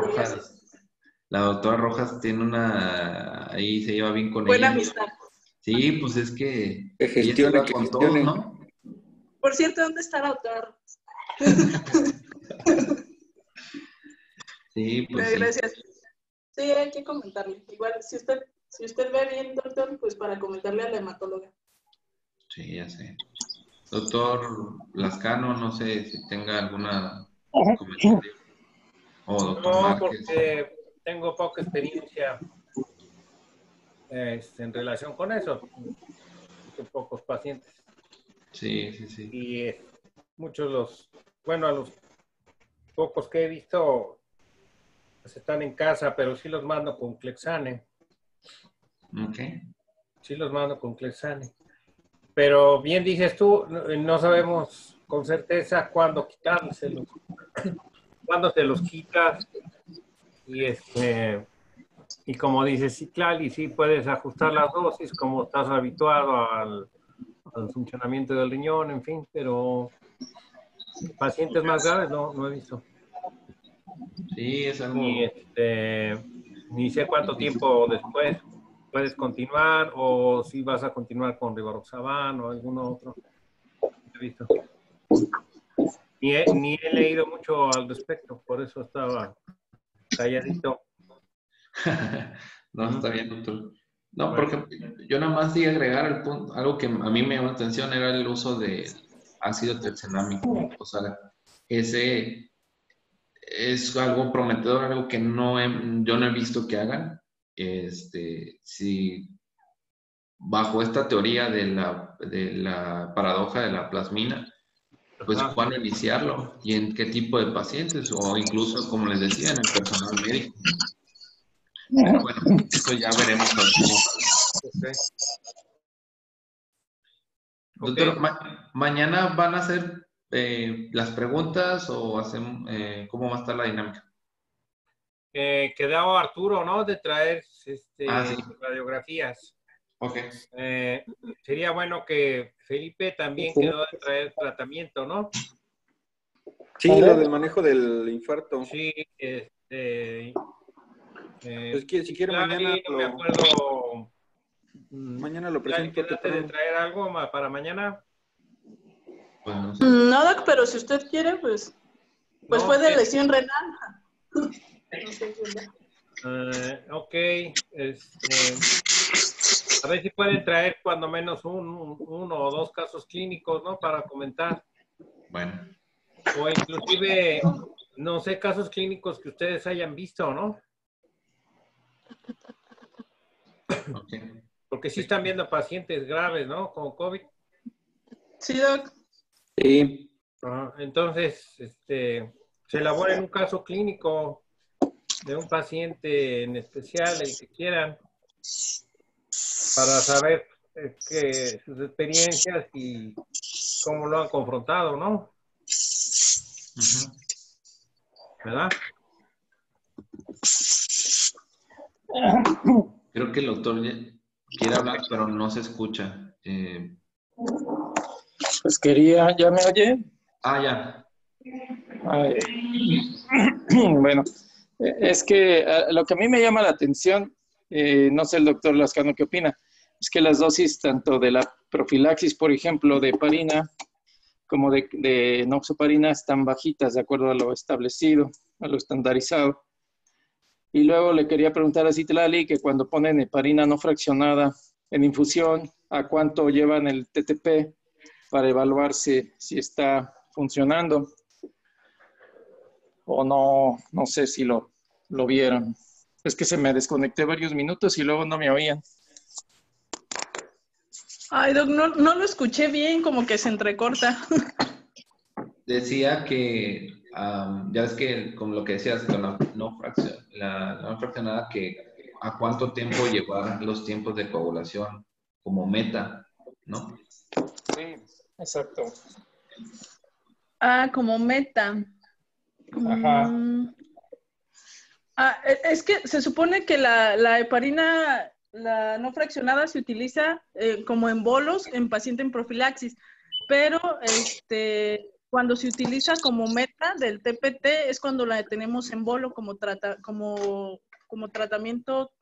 Rojas tiene ahí se lleva bien con Buena ella. amistad. Sí, pues es que ella se gestione, va con todos, ¿no? Por cierto, ¿dónde está la doctora Rojas? Sí, pues sí. Gracias. Sí, hay que comentarle. Igual, si usted ve bien, doctor, pues para comentarle a la hematóloga. Sí, ya sé. Doctor Lascano, no sé si tenga alguna comentario. O doctor No, Márquez. porque tengo poca experiencia en relación con eso. Tengo pocos pacientes. Sí, sí, sí. Y a los pocos que he visto, pues están en casa, pero sí los mando con Clexane. Ok. Sí los mando con Clexane. Pero bien dices tú, no sabemos con certeza cuándo quitárselos, cuándo te los quitas. Y como dices, sí, claro, y sí puedes ajustar las dosis como estás habituado al funcionamiento del riñón, en fin, pero pacientes más graves no he visto. Sí, es algo. Ni sé cuánto tiempo después puedes continuar o si vas a continuar con Rivaroxaban o alguno otro. He visto. Ni he leído mucho al respecto, por eso estaba calladito. No, está bien, doctor. No, porque yo nada más iba a agregar el punto, algo que a mí me llamó la atención era el uso de ácido tranexamámico. O sea, ese es algo prometedor, algo que yo no he visto que hagan. Si bajo esta teoría de la paradoja de la plasmina, pues cuándo iniciarlo y en qué tipo de pacientes o incluso, como les decía, en el personal médico. Pero bueno, eso ya veremos a ver cómo sale. Doctor, mañana van a hacer las preguntas o cómo va a estar la dinámica. Quedaba Arturo, ¿no? De traer Sí. radiografías. Ok. Sería bueno que Felipe también quedó de traer tratamiento, ¿no? Sí, lo del manejo del infarto. Sí, pues si quiere mañana no me acuerdo. Mañana lo presento. ¿Quedaste de traer algo para mañana? Pues no sé. No, doc, pero si usted quiere, pues fue de lesión renal. No sé, ok. A ver si pueden traer cuando menos uno o dos casos clínicos, ¿no? Para comentar. Bueno. O inclusive, no sé, casos clínicos que ustedes hayan visto, ¿no? Okay. Porque sí están viendo pacientes graves, ¿no? Con COVID. Sí, doc. Sí. Entonces, se elabora en un caso clínico de un paciente en especial, el que quieran, para saber sus experiencias y cómo lo han confrontado, ¿no? ¿Verdad? Creo que el doctor quiere hablar, pero no se escucha. Pues quería, ¿ya me oye? Ya. Bueno, es que lo que a mí me llama la atención, no sé el doctor Lascano qué opina, es que las dosis tanto de la profilaxis, por ejemplo, de heparina, como de enoxaparina están bajitas de acuerdo a lo establecido, a lo estandarizado. Y luego le quería preguntar a Citlali que cuando ponen heparina no fraccionada en infusión, ¿a cuánto llevan el TTP? para evaluar si está funcionando o no. No sé si lo vieron. Es que se me desconecté varios minutos y luego no me oían. Ay, Doc, no lo escuché bien, como que se entrecorta. Decía que, ya ves que, como lo que decías, la no fraccionada, que a cuánto tiempo llevar los tiempos de coagulación como meta, ¿no? Sí, exacto. Ah, como meta. Ajá. Es que se supone que la heparina, la no fraccionada, se utiliza como en bolos en paciente en profilaxis, pero cuando se utiliza como meta del TPT es cuando la tenemos en bolo como tratamiento,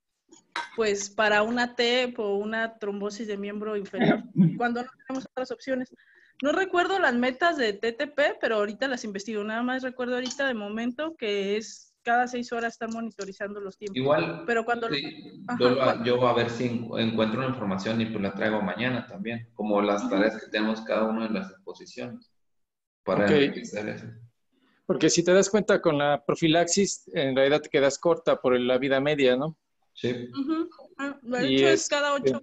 pues para una TEP o una trombosis de miembro inferior, cuando no tenemos otras opciones. No recuerdo las metas de TTP, pero ahorita las investigo. Nada más recuerdo ahorita de momento que es cada 6 horas estar monitorizando los tiempos. Igual, Pero cuando... sí, Ajá, yo a ver si encuentro una información y pues la traigo mañana también, como las tareas que tenemos cada una de las exposiciones, para enriquecer eso. Porque si te das cuenta con la profilaxis, en realidad te quedas corta por la vida media, ¿no? Sí. De hecho es cada 8.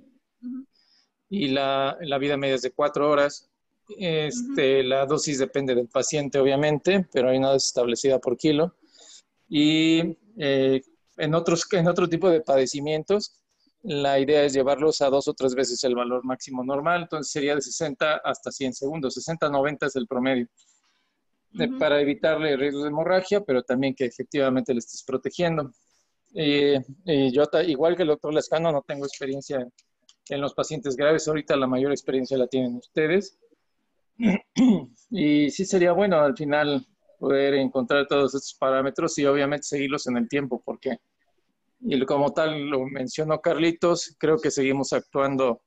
Y la vida media es de 4 horas. La dosis depende del paciente, obviamente, pero hay una dosis establecida por kilo. Y en otro tipo de padecimientos, la idea es llevarlos a 2 o 3 veces el valor máximo normal, entonces sería de 60 hasta 100 segundos, 60-90 es el promedio, para evitarle riesgos de hemorragia, pero también que efectivamente le estés protegiendo. Yo, igual que el doctor Lescano, no tengo experiencia en los pacientes graves, ahorita la mayor experiencia la tienen ustedes. Y sí sería bueno al final poder encontrar todos estos parámetros y obviamente seguirlos en el tiempo, porque, y como tal lo mencionó Carlitos, creo que seguimos actuando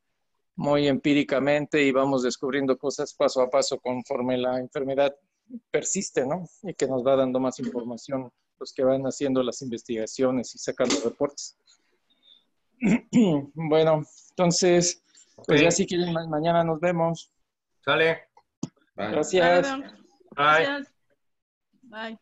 muy empíricamente y vamos descubriendo cosas paso a paso conforme la enfermedad persiste, ¿no? Y que nos va dando más información los que van haciendo las investigaciones y sacando reportes. Bueno, entonces, pues ya si quieren, mañana nos vemos. Sale. Bye. Gracias. Bye. Bye.